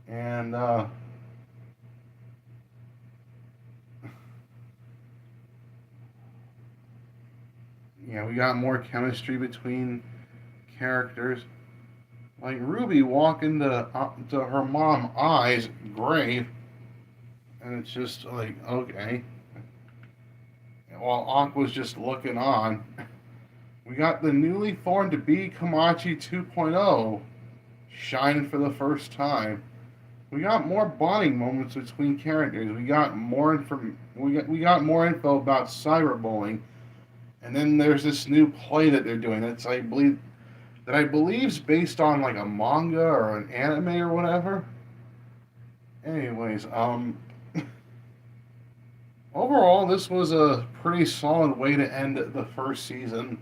and yeah, we got more chemistry between characters. Like Ruby walking to her mom Ai's grave, and it's just like, okay. While Aqua's just looking on, we got the newly formed B Komachi 2.0 shining for the first time. We got more bonding moments between characters. We got more info about cyberbullying, and then there's this new play that they're doing. I believe is based on like a manga or an anime or whatever. Anyways, overall, this was a pretty solid way to end the first season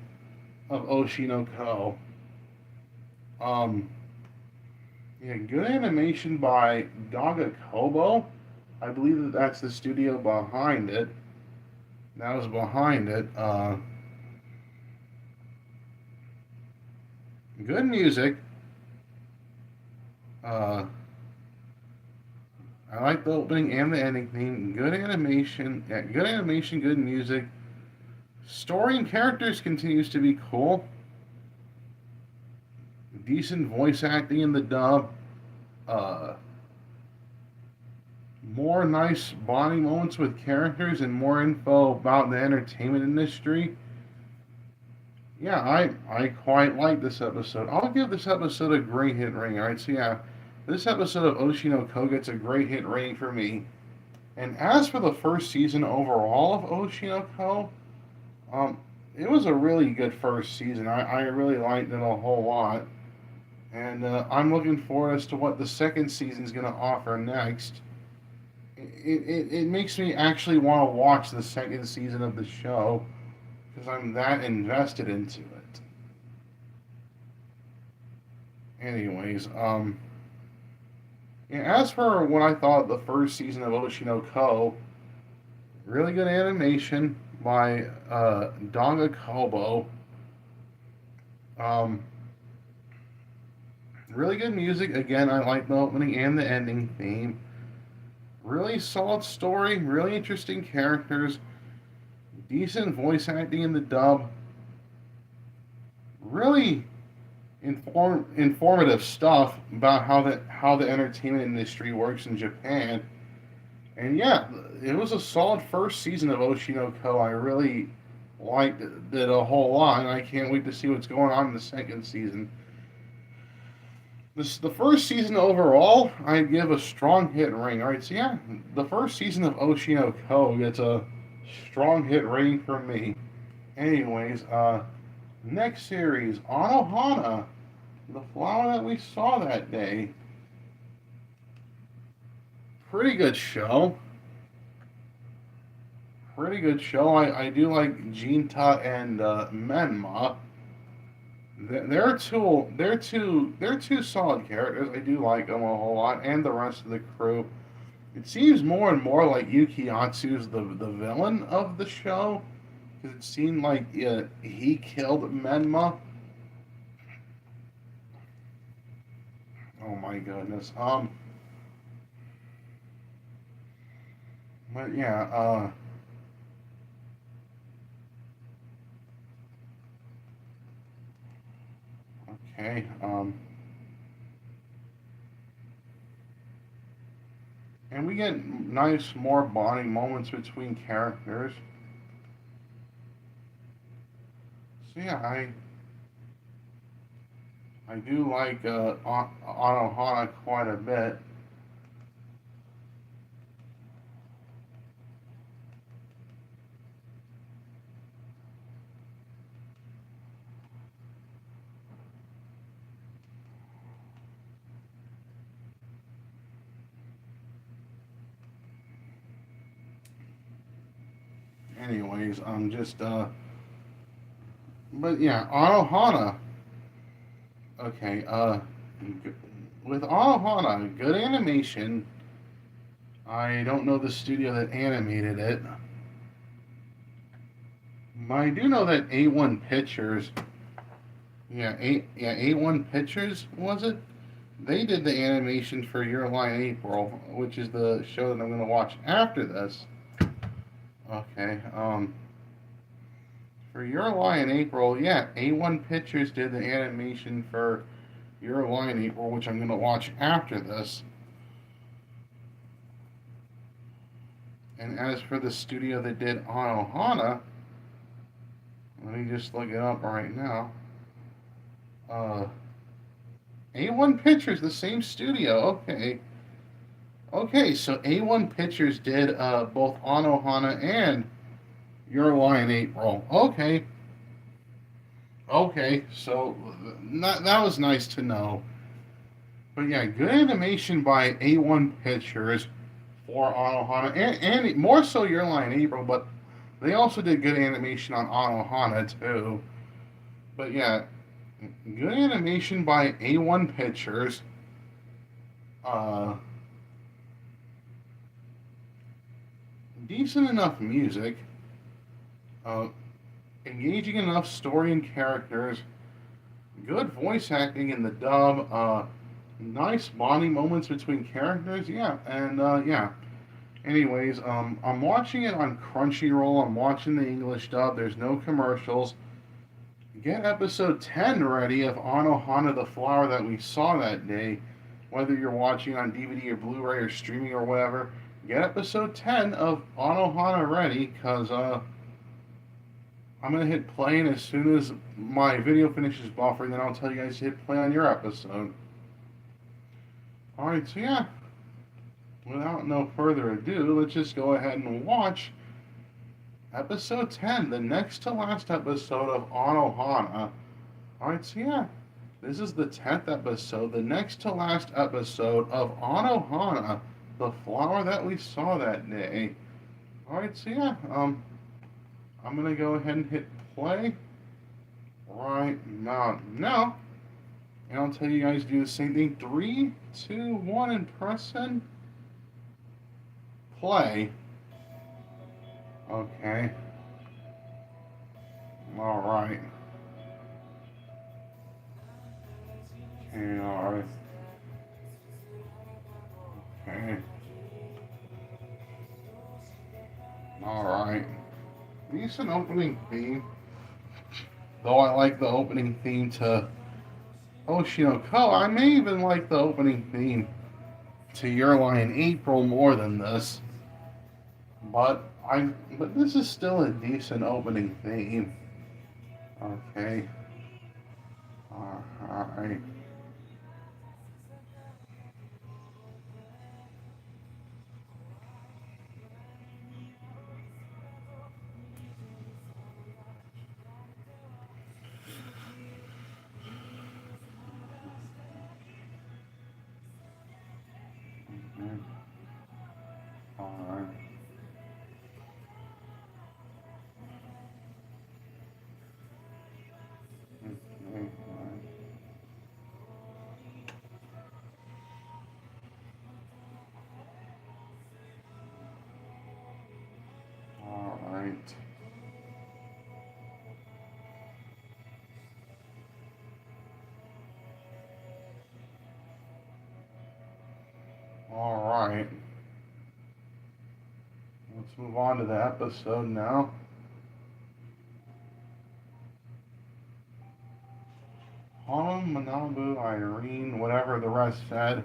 of Oshi no Ko. Um, yeah, good animation by Daga Kobo. I believe that's the studio behind it. That was behind it. Good music. Uh, I like the opening and the ending theme. Good animation. Yeah, good animation, good music. Story and characters continues to be cool. Decent voice acting in the dub. more nice bonding moments with characters and more info about the entertainment industry. Yeah, I quite like this episode. I'll give this episode a great hit rating. All right, so yeah, this episode of Oshi no Ko gets a great hit rating for me. And as for the first season overall of Oshi no Ko, um, it was a really good first season. I really liked it a whole lot. And I'm looking forward as to what the second season is going to offer next. It makes me actually want to watch the second season of the show because I'm that invested into it. Anyways, yeah, as for what I thought of the first season of Oshi no Ko, really good animation by Donga Kobo. Um, really good music. Again, I like the opening and the ending theme. Really solid story, really interesting characters, decent voice acting in the dub, really informative stuff about how the entertainment industry works in Japan. And yeah, it was a solid first season of Oshi no Ko. I really liked it a whole lot, and I can't wait to see what's going on in the second season. The first season overall, I'd give a strong hit rating. All right, so yeah, the first season of Oshi no Ko gets a strong hit rating from me. Anyways, next series, Anohana, the flower that we saw that day. Pretty good show. Pretty good show. I do like Jinta and Menma. They're two solid characters. I do like them a whole lot, and the rest of the crew. It seems more and more like Yukiatsu's the villain of the show, because it seemed like he killed Menma. Oh my goodness. But yeah. Okay. And we get nice, more bonding moments between characters. So yeah, I do like Anohana quite a bit. Anyways, just but yeah, Anohana. Okay, with Anohana, good animation. I don't know the studio that animated it. I do know that A1 Pictures, A1 Pictures was it? They did the animation for Your Lie April, which is the show that I'm going to watch after this. Okay, for Your Lie in April, yeah, A1 Pictures did the animation for Your Lie in April, which I'm going to watch after this. And as for the studio that did Anohana, let me just look it up right now. Uh, A1 Pictures, the same studio. Okay. Okay, so A1 Pictures did both Anohana and Your Lie in April. Okay. Okay, so that was nice to know. But yeah, good animation by A1 Pictures for Anohana, and more so Your Lie in April, but they also did good animation on Anohana too. But yeah, good animation by A1 Pictures. Uh, Decent enough music. Uh, Engaging enough story and characters. Good voice acting in the dub. Nice bonding moments between characters. Yeah, and yeah. Anyways, I'm watching it on Crunchyroll. I'm watching the English dub. There's no commercials. Get episode 10 ready of Anohana the Flower that we saw that day. whether you're watching on DVD or Blu-ray or streaming or whatever, get episode 10 of Anohana ready, because I'm going to hit play, and as soon as my video finishes buffering, then I'll tell you guys to hit play on your episode. Alright, so yeah, without no further ado, let's just go ahead and watch episode 10, the next to last episode of Anohana. Alright, so yeah, this is the 10th episode, the next to last episode of Anohana, the flower that we saw that day. Alright, so yeah, I'm gonna go ahead and hit play right now. And I'll tell you guys to do the same thing. 3, 2, 1, and press and play. Okay. Alright. Okay, alright. Okay. Alright. Decent opening theme. Though I like the opening theme to Oshi no Ko, I may even like the opening theme to Your Lie in April more than this. But this is still a decent opening theme. Okay. Alright. Alright. Alright. Alright. Let's move on to the episode now. Hom, Manabu, Irene, whatever the rest said.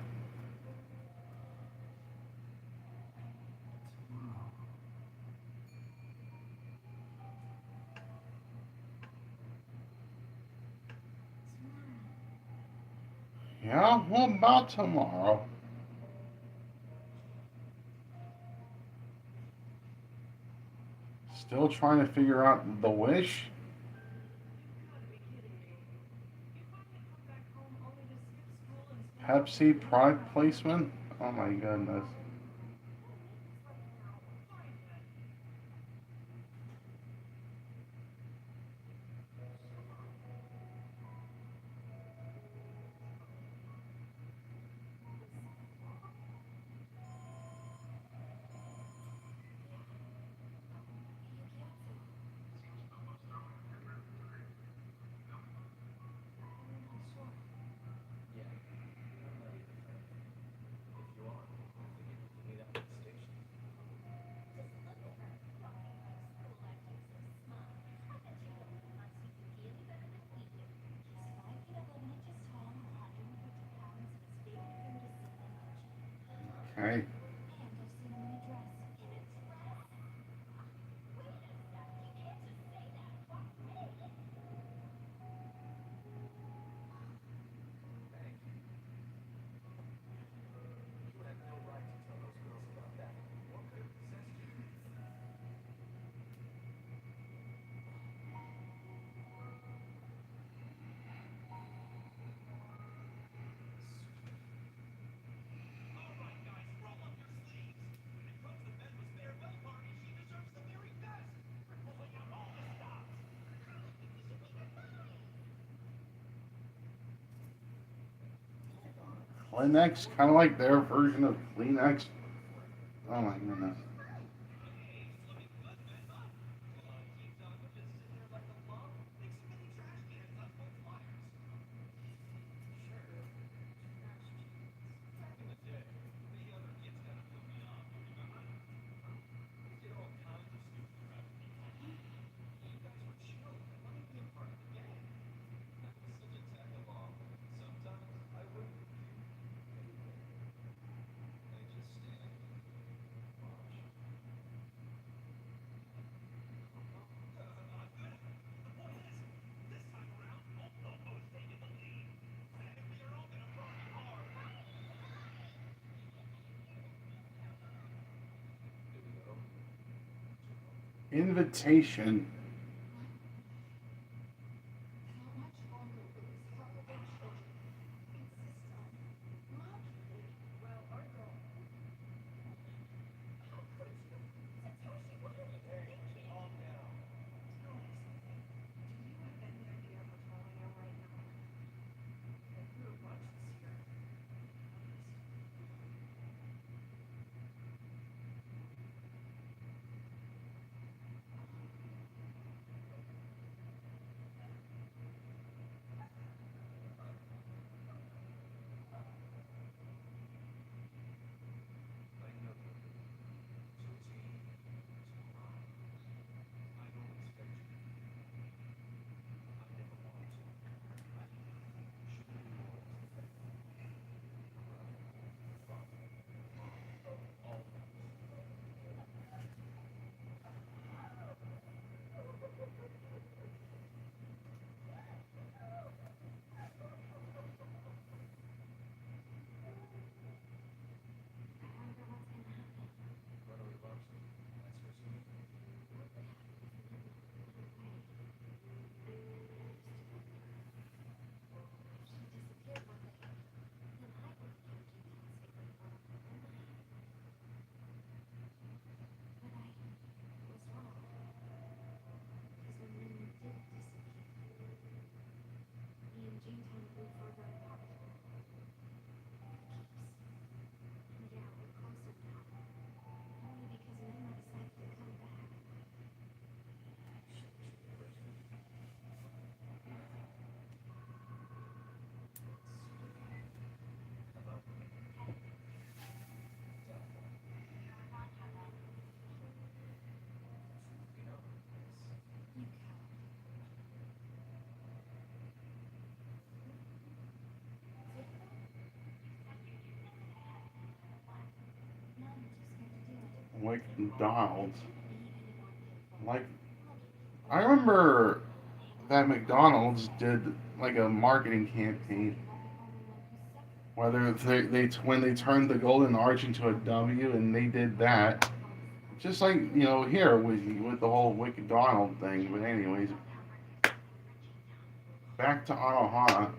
Yeah, what about tomorrow? Still trying to figure out the wish? Pepsi product placement? Oh my goodness. Okay. Kleenex, kind of like their version of Kleenex. Oh my goodness. Invitation. Like McDonald's. Like I remember that McDonald's did like a marketing campaign. Whether they when they turned the golden arch into a W, and they did that, just like here with the whole Wicked Donald thing. But anyways, back to Anohana.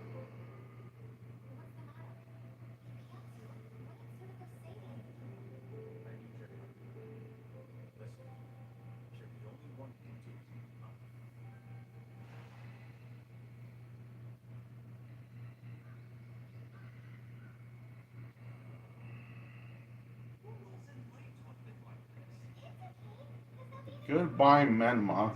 Goodbye, Menma.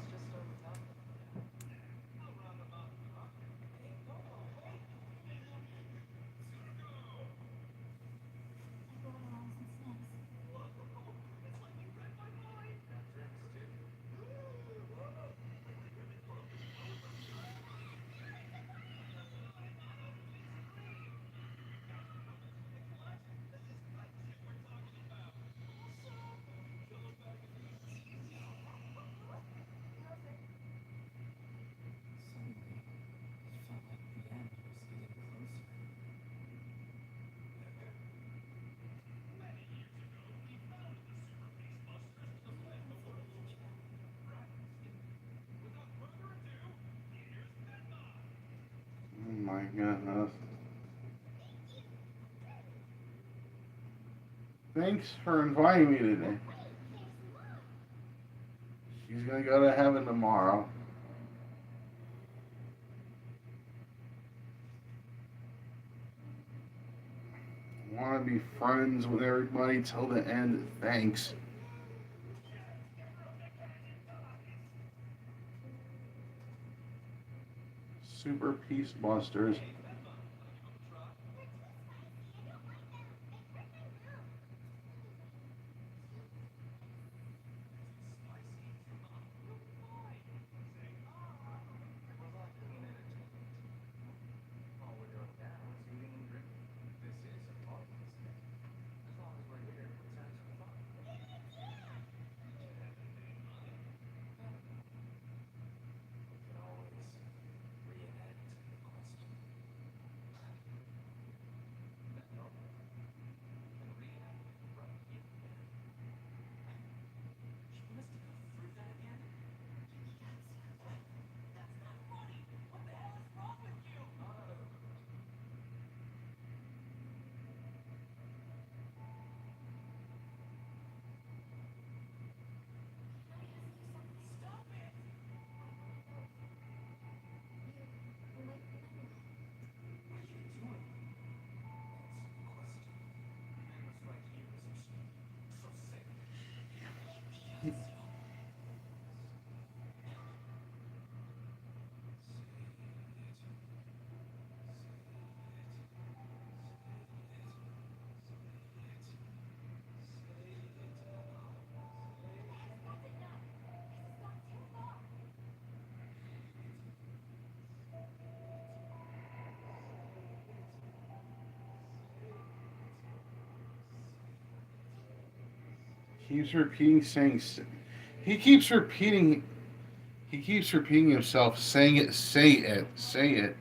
Oh my goodness. Thanks for inviting me today. She's gonna go to heaven tomorrow. Want to be friends with everybody till the end. Thanks. Super Peace Busters. He keeps repeating saying he keeps repeating he keeps repeating himself saying it, say it, say it.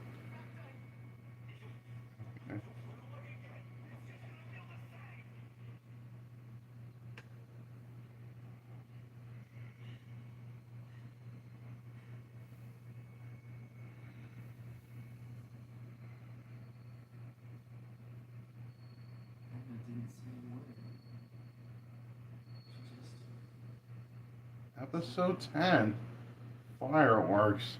Episode 10, fireworks.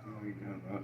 How are you doing that?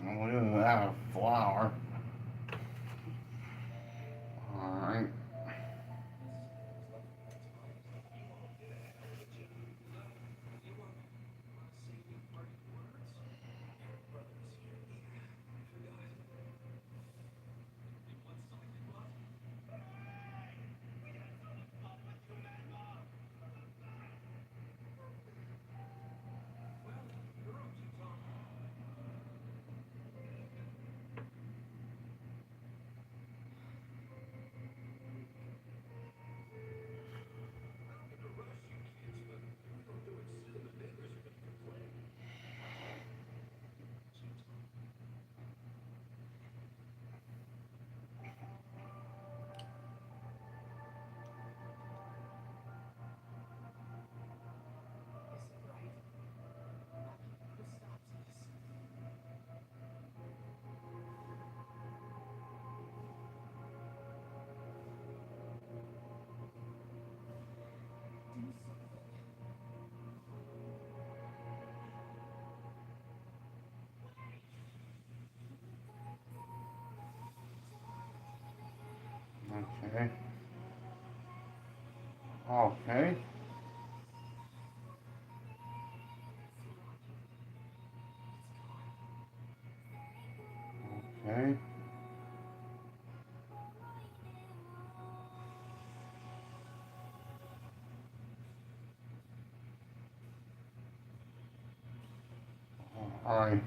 Oh, look at that, a flower. Alright. Okay. Okay. Alright.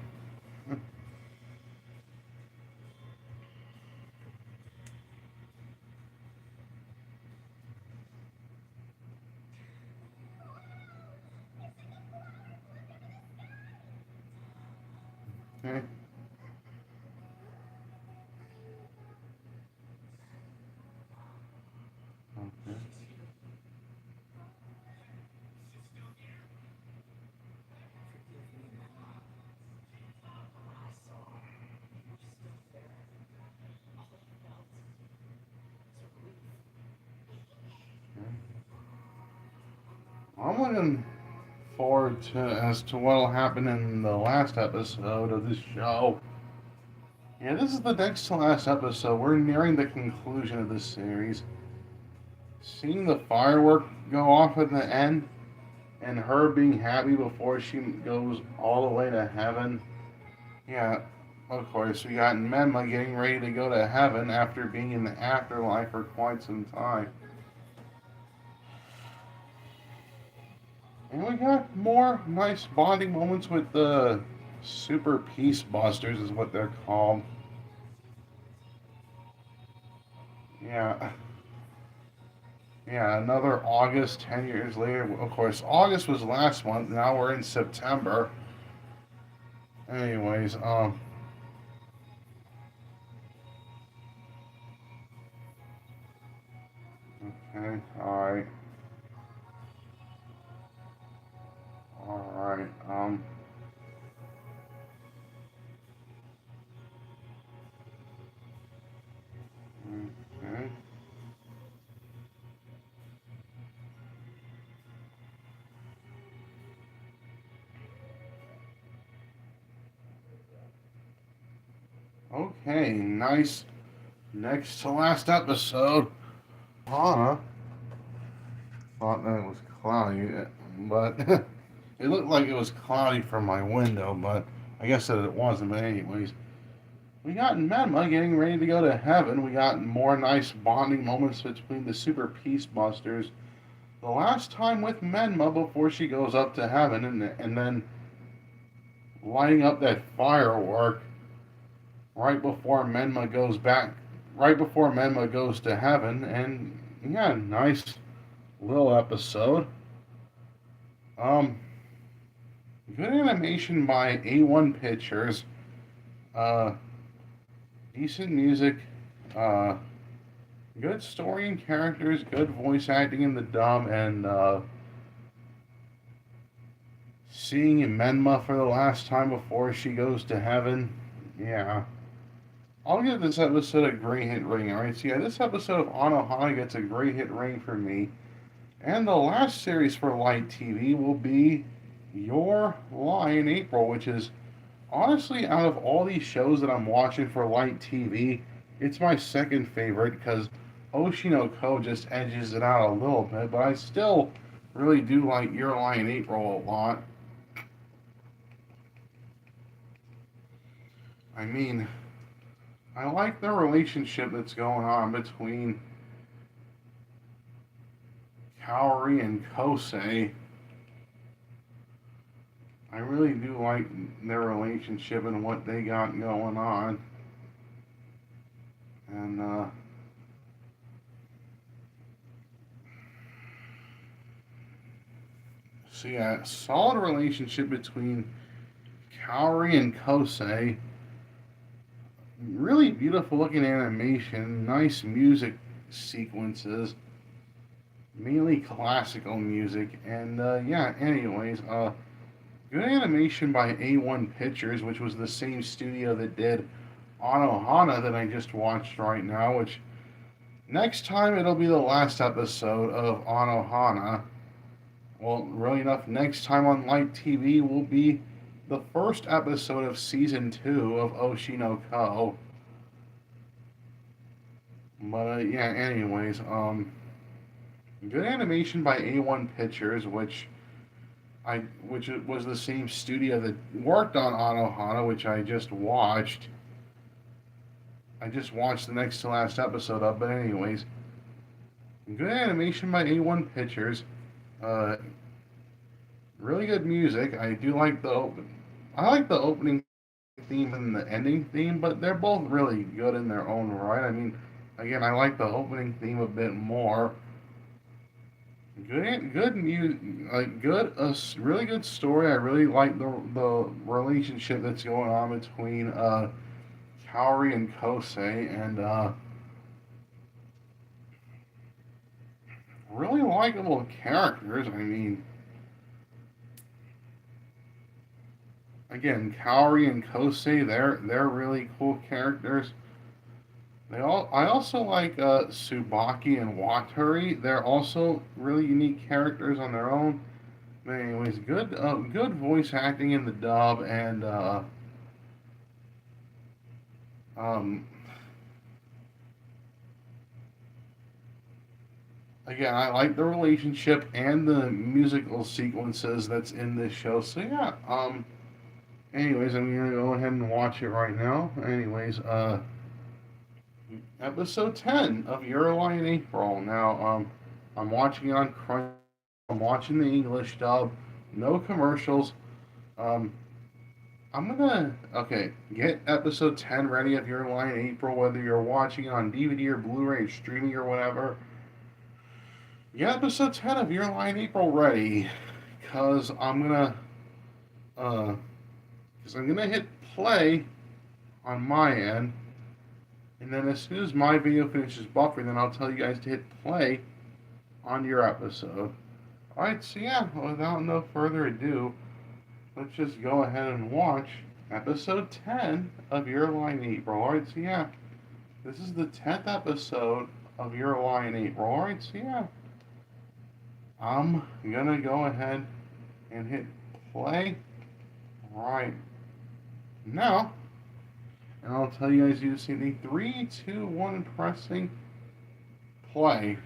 Okay. Okay. I'm looking forward to as to what'll happen in the last episode of this show. Yeah, this is the next to last episode. We're nearing the conclusion of this series. Seeing the firework go off at the end and her being happy before she goes all the way to heaven. Yeah, of course, we got Menma getting ready to go to heaven after being in the afterlife for quite some time. And we got more nice bonding moments with the Super Peace Busters, is what they're called. Yeah, yeah, another August, 10 years later. Of course, August was last month, now we're in September. Anyways, okay, alright, alright, okay. Okay, nice. Next to last episode. Hana thought that it was cloudy, but it looked like it was cloudy from my window, but I guess that it wasn't. But anyways, we got Menma getting ready to go to heaven. We got more nice bonding moments between the Super Peace Busters. The last time with Menma before she goes up to heaven, and then lighting up that firework right before Menma goes back, right before Menma goes to heaven, and yeah, nice little episode. Um, Good animation by A1 Pictures. Uh, Decent music. Uh, Good story and characters. Good voice acting in the dub, and seeing Menma for the last time before she goes to heaven. Yeah. I'll give this episode a great hit rating. Alright, so yeah, this episode of Anohana gets a great hit rating for me. And the last series for Light TV will be Your Lie in April, which is honestly, out of all these shows that I'm watching for Light TV, it's my second favorite because Oshi no Ko just edges it out a little bit, but I still really do like Your Lie in April a lot. I mean, I like the relationship that's going on between Kaori and Kosei. I really do like their relationship and what they got going on. And, so yeah, solid relationship between Kaori and Kosei. Really beautiful looking animation, nice music sequences, mainly classical music, and yeah. Anyways, good animation by A1 Pictures, which was the same studio that did Anohana that I just watched right now. Which next time it'll be the last episode of Anohana. Well, really enough, next time on Light TV will be the first episode of season 2 of Oshi no Ko. But yeah, anyways, good animation by A1 Pictures, which was the same studio that worked on Anohana, which I just watched. I just watched the next to last episode of, but anyways, good animation by A1 Pictures. Uh, Really good music. I do like the I like the opening theme and the ending theme, but they're both really good in their own right. I mean, again, I like the opening theme a bit more. Good music, like good, really good story. I really like the relationship that's going on between Kaori and Kosei, and really likable characters. I mean, again, Kaori and Kosei, they're really cool characters. I also like Tsubaki and Watari. They're also really unique characters on their own. But anyways, good voice acting in the dub, and um, again, I like the relationship and the musical sequences that's in this show. So yeah. Anyways, I'm gonna go ahead and watch it right now. Anyways, episode 10 of Your Lie in April. Now, I'm watching it on Crunch. I'm watching the English dub. No commercials. Um, I'm gonna get episode 10 ready of Your Lie in April. Whether you're watching it on DVD or Blu-ray, streaming or whatever, get episode 10 of Your Lie in April ready, cause uh, I'm gonna hit play on my end, and then as soon as my video finishes buffering, then I'll tell you guys to hit play on your episode. Alright, so yeah, without no further ado, let's just go ahead and watch episode 10 of Your Lie in April. Alright, so yeah, this is the 10th episode of Your Lie in April. Alright, so yeah, I'm gonna go ahead and hit play right now. And I'll tell you guys, you see the 3, 2, 1, pressing play.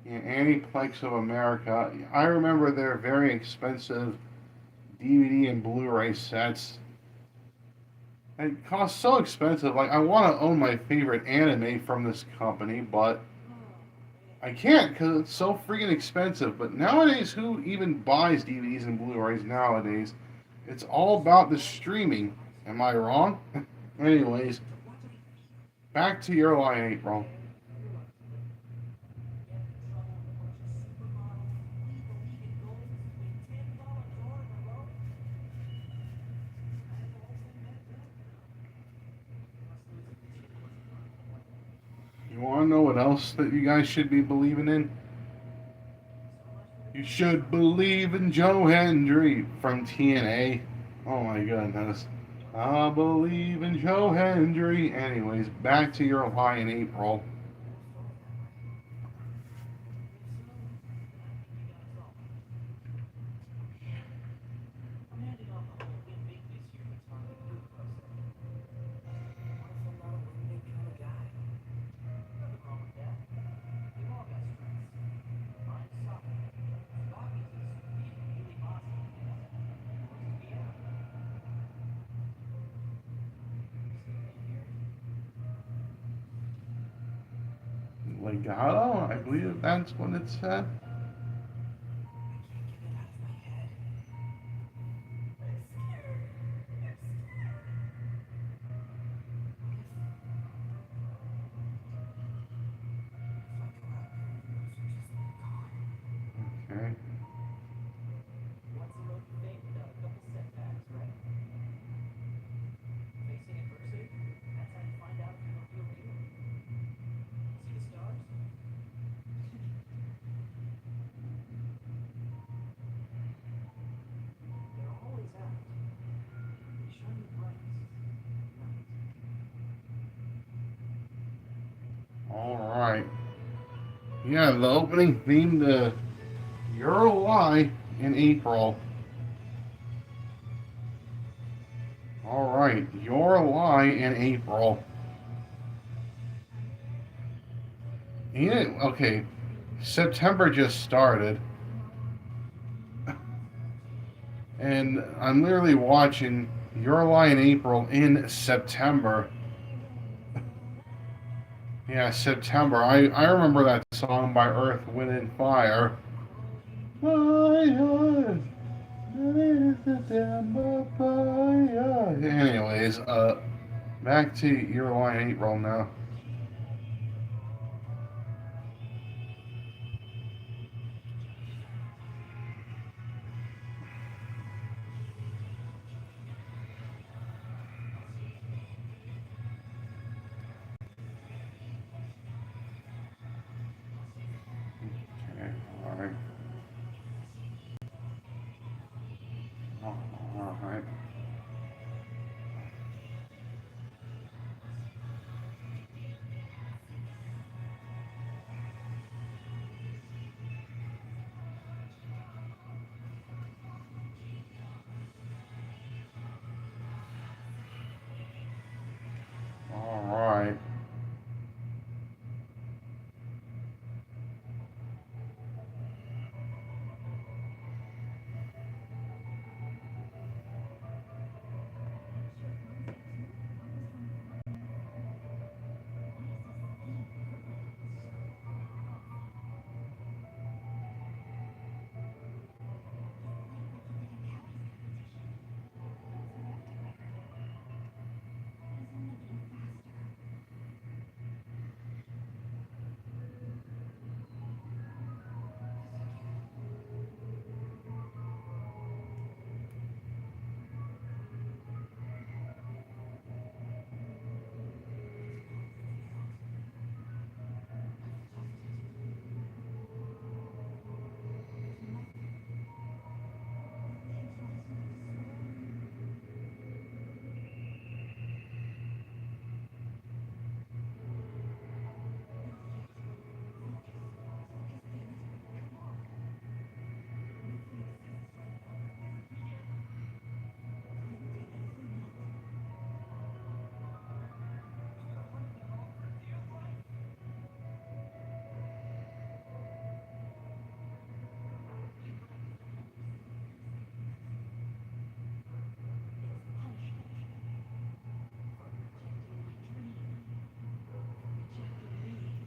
In Aniplex of America. I remember their very expensive DVD and Blu-ray sets. It costs so expensive. Like, I want to own my favorite anime from this company, but I can't because it's so freaking expensive. But nowadays, who even buys DVDs and Blu-rays nowadays? It's all about the streaming. Am I wrong? Anyways, back to Your Lie in April. You want to know what else that you guys should be believing in? You should believe in Joe Hendry from TNA. Oh my goodness. I believe in Joe Hendry. Anyways, back to Your Lie in April. Legato, I believe that's what it said. Okay. Alright. Yeah, the opening theme to Your Lie in April. Alright, Your Lie in April. Okay, September just started. And I'm literally watching Your Lie in April in September. Yeah, September. I remember that song by Earth, Wind, and Fire. My eyes. Anyways, back to your line 8 roll now. Okay, alright. Alright. Alright.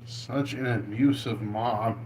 Such an abusive mom.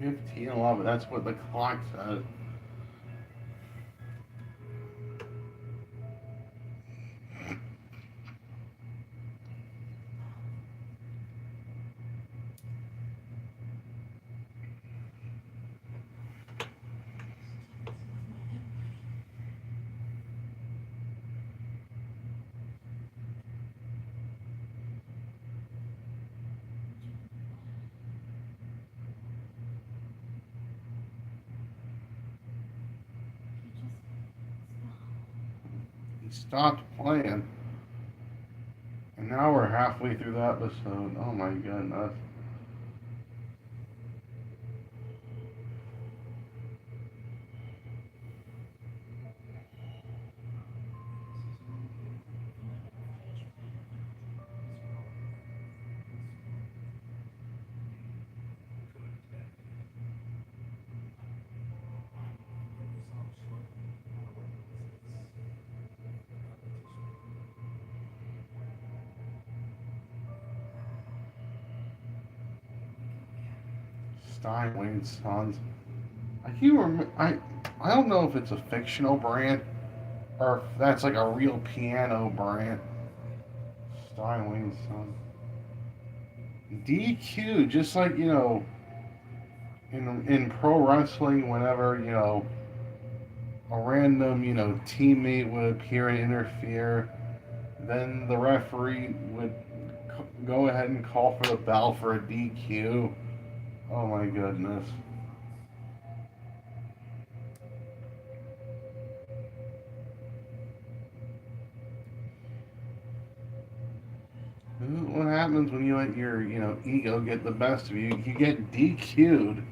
15:11. That's what the clock says. He stopped playing, and now we're halfway through the episode. Oh my goodness. Steinway's Sons. I can't remember. I don't know if it's a fictional brand or if that's like a real piano brand. Steinway's Sons. DQ, just like in pro wrestling, whenever a random teammate would appear and interfere, then the referee would go ahead and call for the bell for a DQ. Oh my goodness. This is what happens when you let your ego get the best of you. You get DQ'd.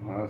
Oh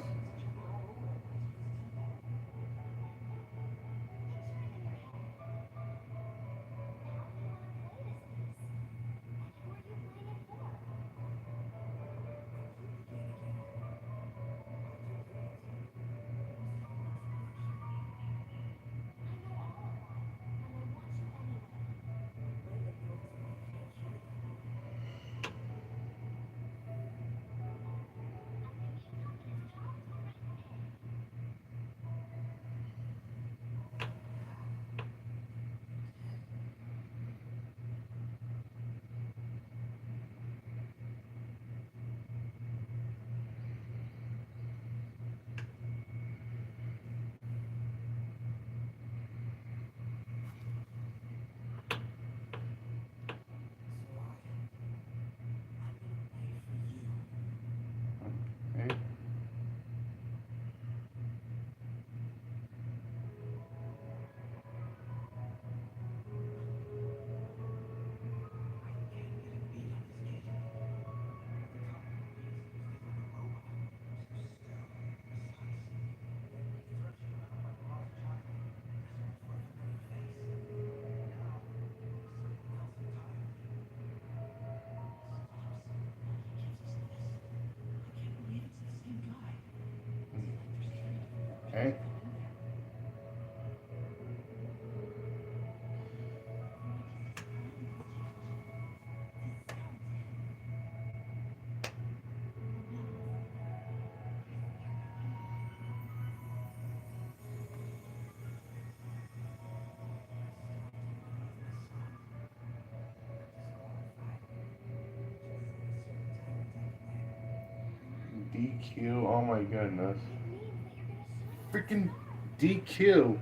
okay. Okay. DQ. Oh my goodness. Freaking DQ.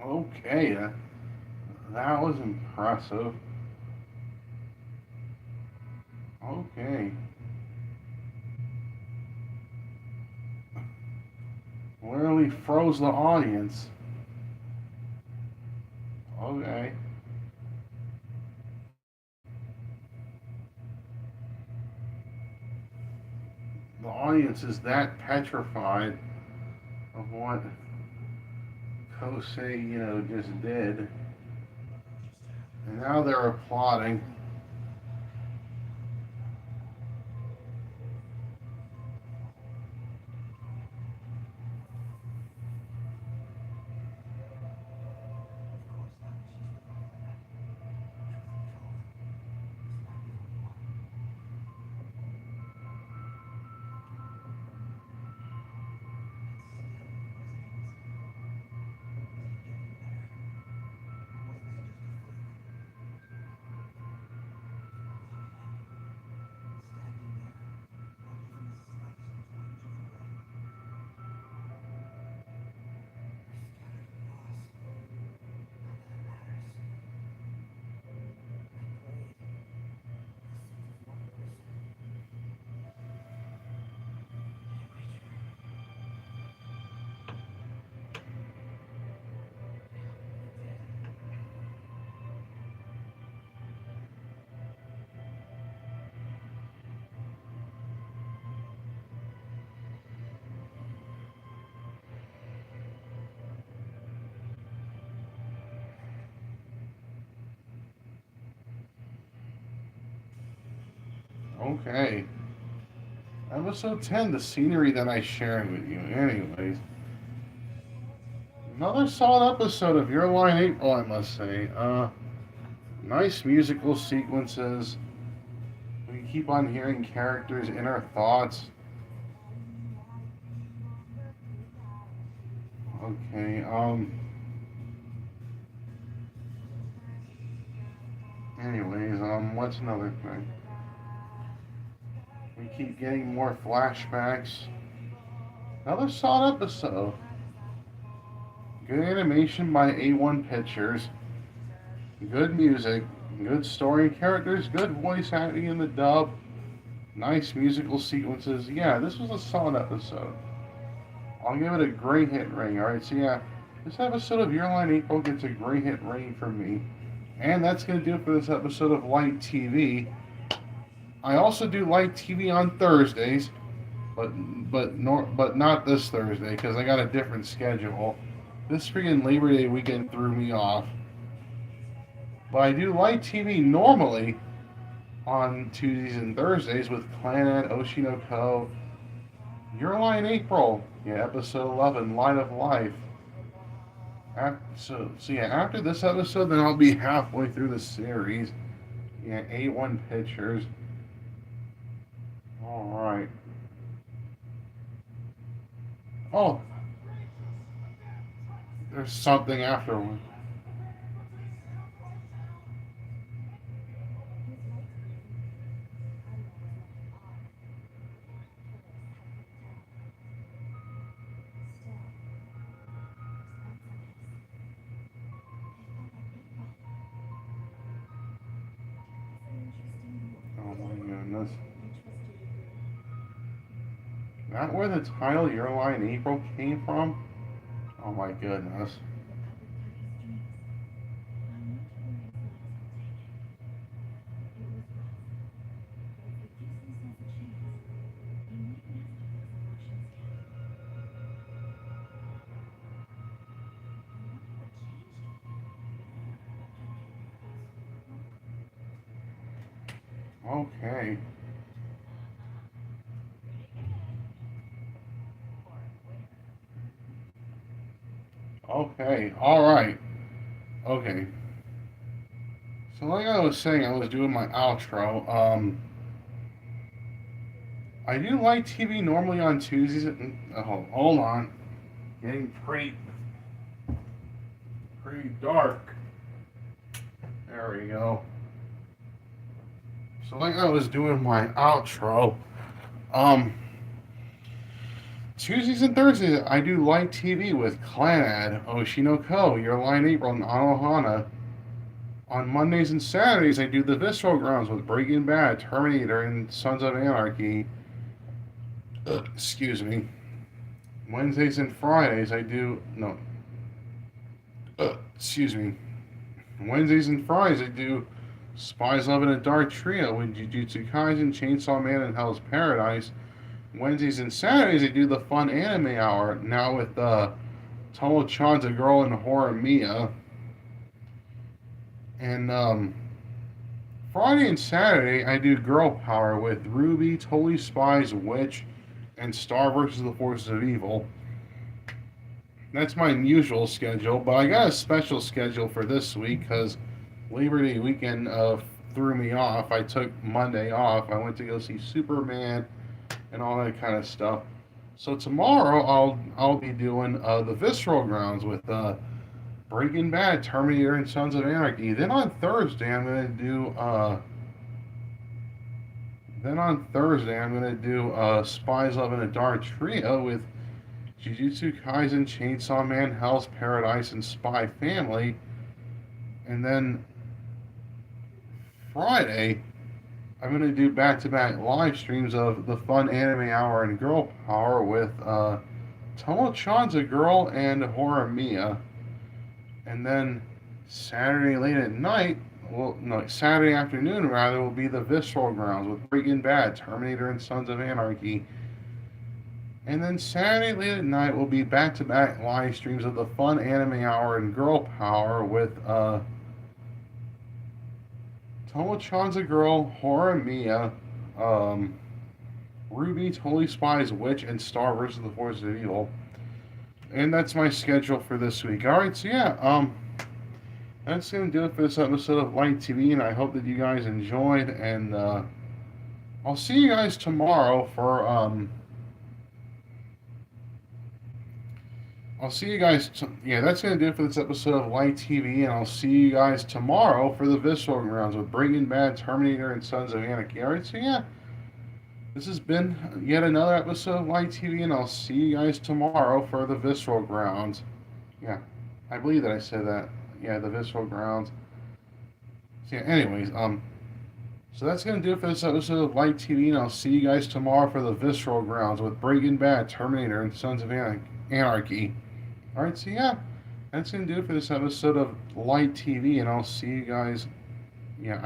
Okay, that was impressive. Okay. Literally froze the audience. Okay. The audience is that petrified of what Kosei, just did. And now they're applauding. Okay. Episode 10, the scenery that I shared with you. Anyways, another solid episode of Your Line April, I must say. Nice musical sequences. We keep on hearing characters' inner thoughts. Okay, anyways, what's another thing? We keep getting more flashbacks. Another solid episode. Good animation by A1 Pictures. Good music. Good story and characters. Good voice acting in the dub. Nice musical sequences. Yeah, this was a solid episode. I'll give it a great hit rating. Alright, so yeah, this episode of Your Line April gets a great hit rating from me. And that's going to do it for this episode of Light TV. I also do Light TV on Thursdays, but not this Thursday because I got a different schedule. This freaking Labor Day weekend threw me off. But I do Light TV normally on Tuesdays and Thursdays with Clannad, Oshi no Ko, Your Line April, yeah, episode 11, Light of Life. So yeah, after this episode, then I'll be halfway through the series. Yeah, A1 Pictures. All right. Oh, there's something afterward. Oh my goodness. That where the title Your Line April came from? Oh my goodness. Okay. Okay. All right. Okay. So like I was saying, I was doing my outro. I do like TV normally on Tuesdays. Hold on. Getting pretty dark. There we go. So like I was doing my outro. Um, Tuesdays and Thursdays, I do light TV with Clannad, Oshi no Ko, Your Line April, and Anohana. On Mondays and Saturdays, I do the Visceral Grounds with Breaking Bad, Terminator, and Sons of Anarchy. Excuse me. Wednesdays and Fridays, I do. No. Excuse me. Wednesdays and Fridays, I do Spies Love in a Dark Trio with Jujutsu Kaisen, Chainsaw Man, and Hell's Paradise. Wednesdays and Saturdays, I do the Fun Anime Hour, now with Tomo-chan's A Girl in Horror Mia. And Friday and Saturday, I do Girl Power with Ruby, Totally Spies, Witch, and Star versus the Forces of Evil. That's my usual schedule, but I got a special schedule for this week because Labor Day weekend threw me off. I took Monday off. I went to go see Superman and all that kind of stuff. So tomorrow I'll be doing the Visceral Grounds with Breaking Bad, Terminator, and Sons of Anarchy. Then on Thursday I'm gonna do Spies Love in a Dark Trio with Jujutsu Kaisen, Chainsaw Man, Hell's Paradise, and Spy Family. And then Friday, I'm going to do back-to-back live streams of the Fun Anime Hour and Girl Power with Tomo-chan's A Girl and Horror Mia. And then Saturday late at night, well, no, Saturday afternoon rather, will be the Visceral Grounds with Breaking Bad, Terminator, and Sons of Anarchy. And then Saturday late at night will be back-to-back live streams of the Fun Anime Hour and Girl Power with Tomo-chan's A Girl, Horror Mia, Ruby, Totally Spies, Witch, and Star versus the Forces of Evil. And that's my schedule for this week. Alright, so yeah, that's going to do it for this episode of Light TV, and I hope that you guys enjoyed, and I'll see you guys tomorrow for, that's going to do it for this episode of Light TV, and I'll see you guys tomorrow for the Visceral Grounds with Breaking Bad, Terminator, and Sons of Anarchy. Alright, so yeah, this has been yet another episode of Light TV, and I'll see you guys tomorrow for the Visceral Grounds. Yeah, I believe that I said that. Yeah, the Visceral Grounds. So yeah, anyways, so that's going to do it for this episode of Light TV, and I'll see you guys tomorrow for the Visceral Grounds with Breaking Bad, Terminator, and Sons of Anarchy. Alright, so yeah, that's going to do it for this episode of Light TV, and I'll see you guys. Yeah,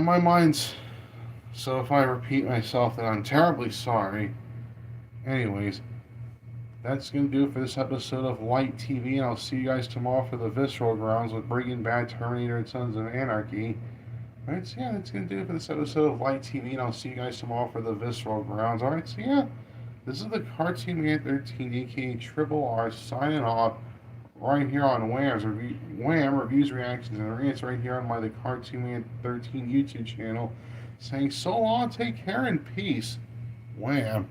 my mind's. So if I repeat myself, then I'm terribly sorry. Anyways, that's going to do it for this episode of Light TV, and I'll see you guys tomorrow for the Visceral Grounds with Breaking Bad, Terminator, and Sons of Anarchy. Alright, so yeah, that's going to do it for this episode of Light TV, and I'll see you guys tomorrow for the Visceral Grounds. Alright, so yeah, this is the Cartoon Man 13, aka Triple R, signing off right here on Wham Reviews, Reactions, and Rants right here on the Cartoon Man 13 YouTube channel, saying so long, take care, and peace. Wham.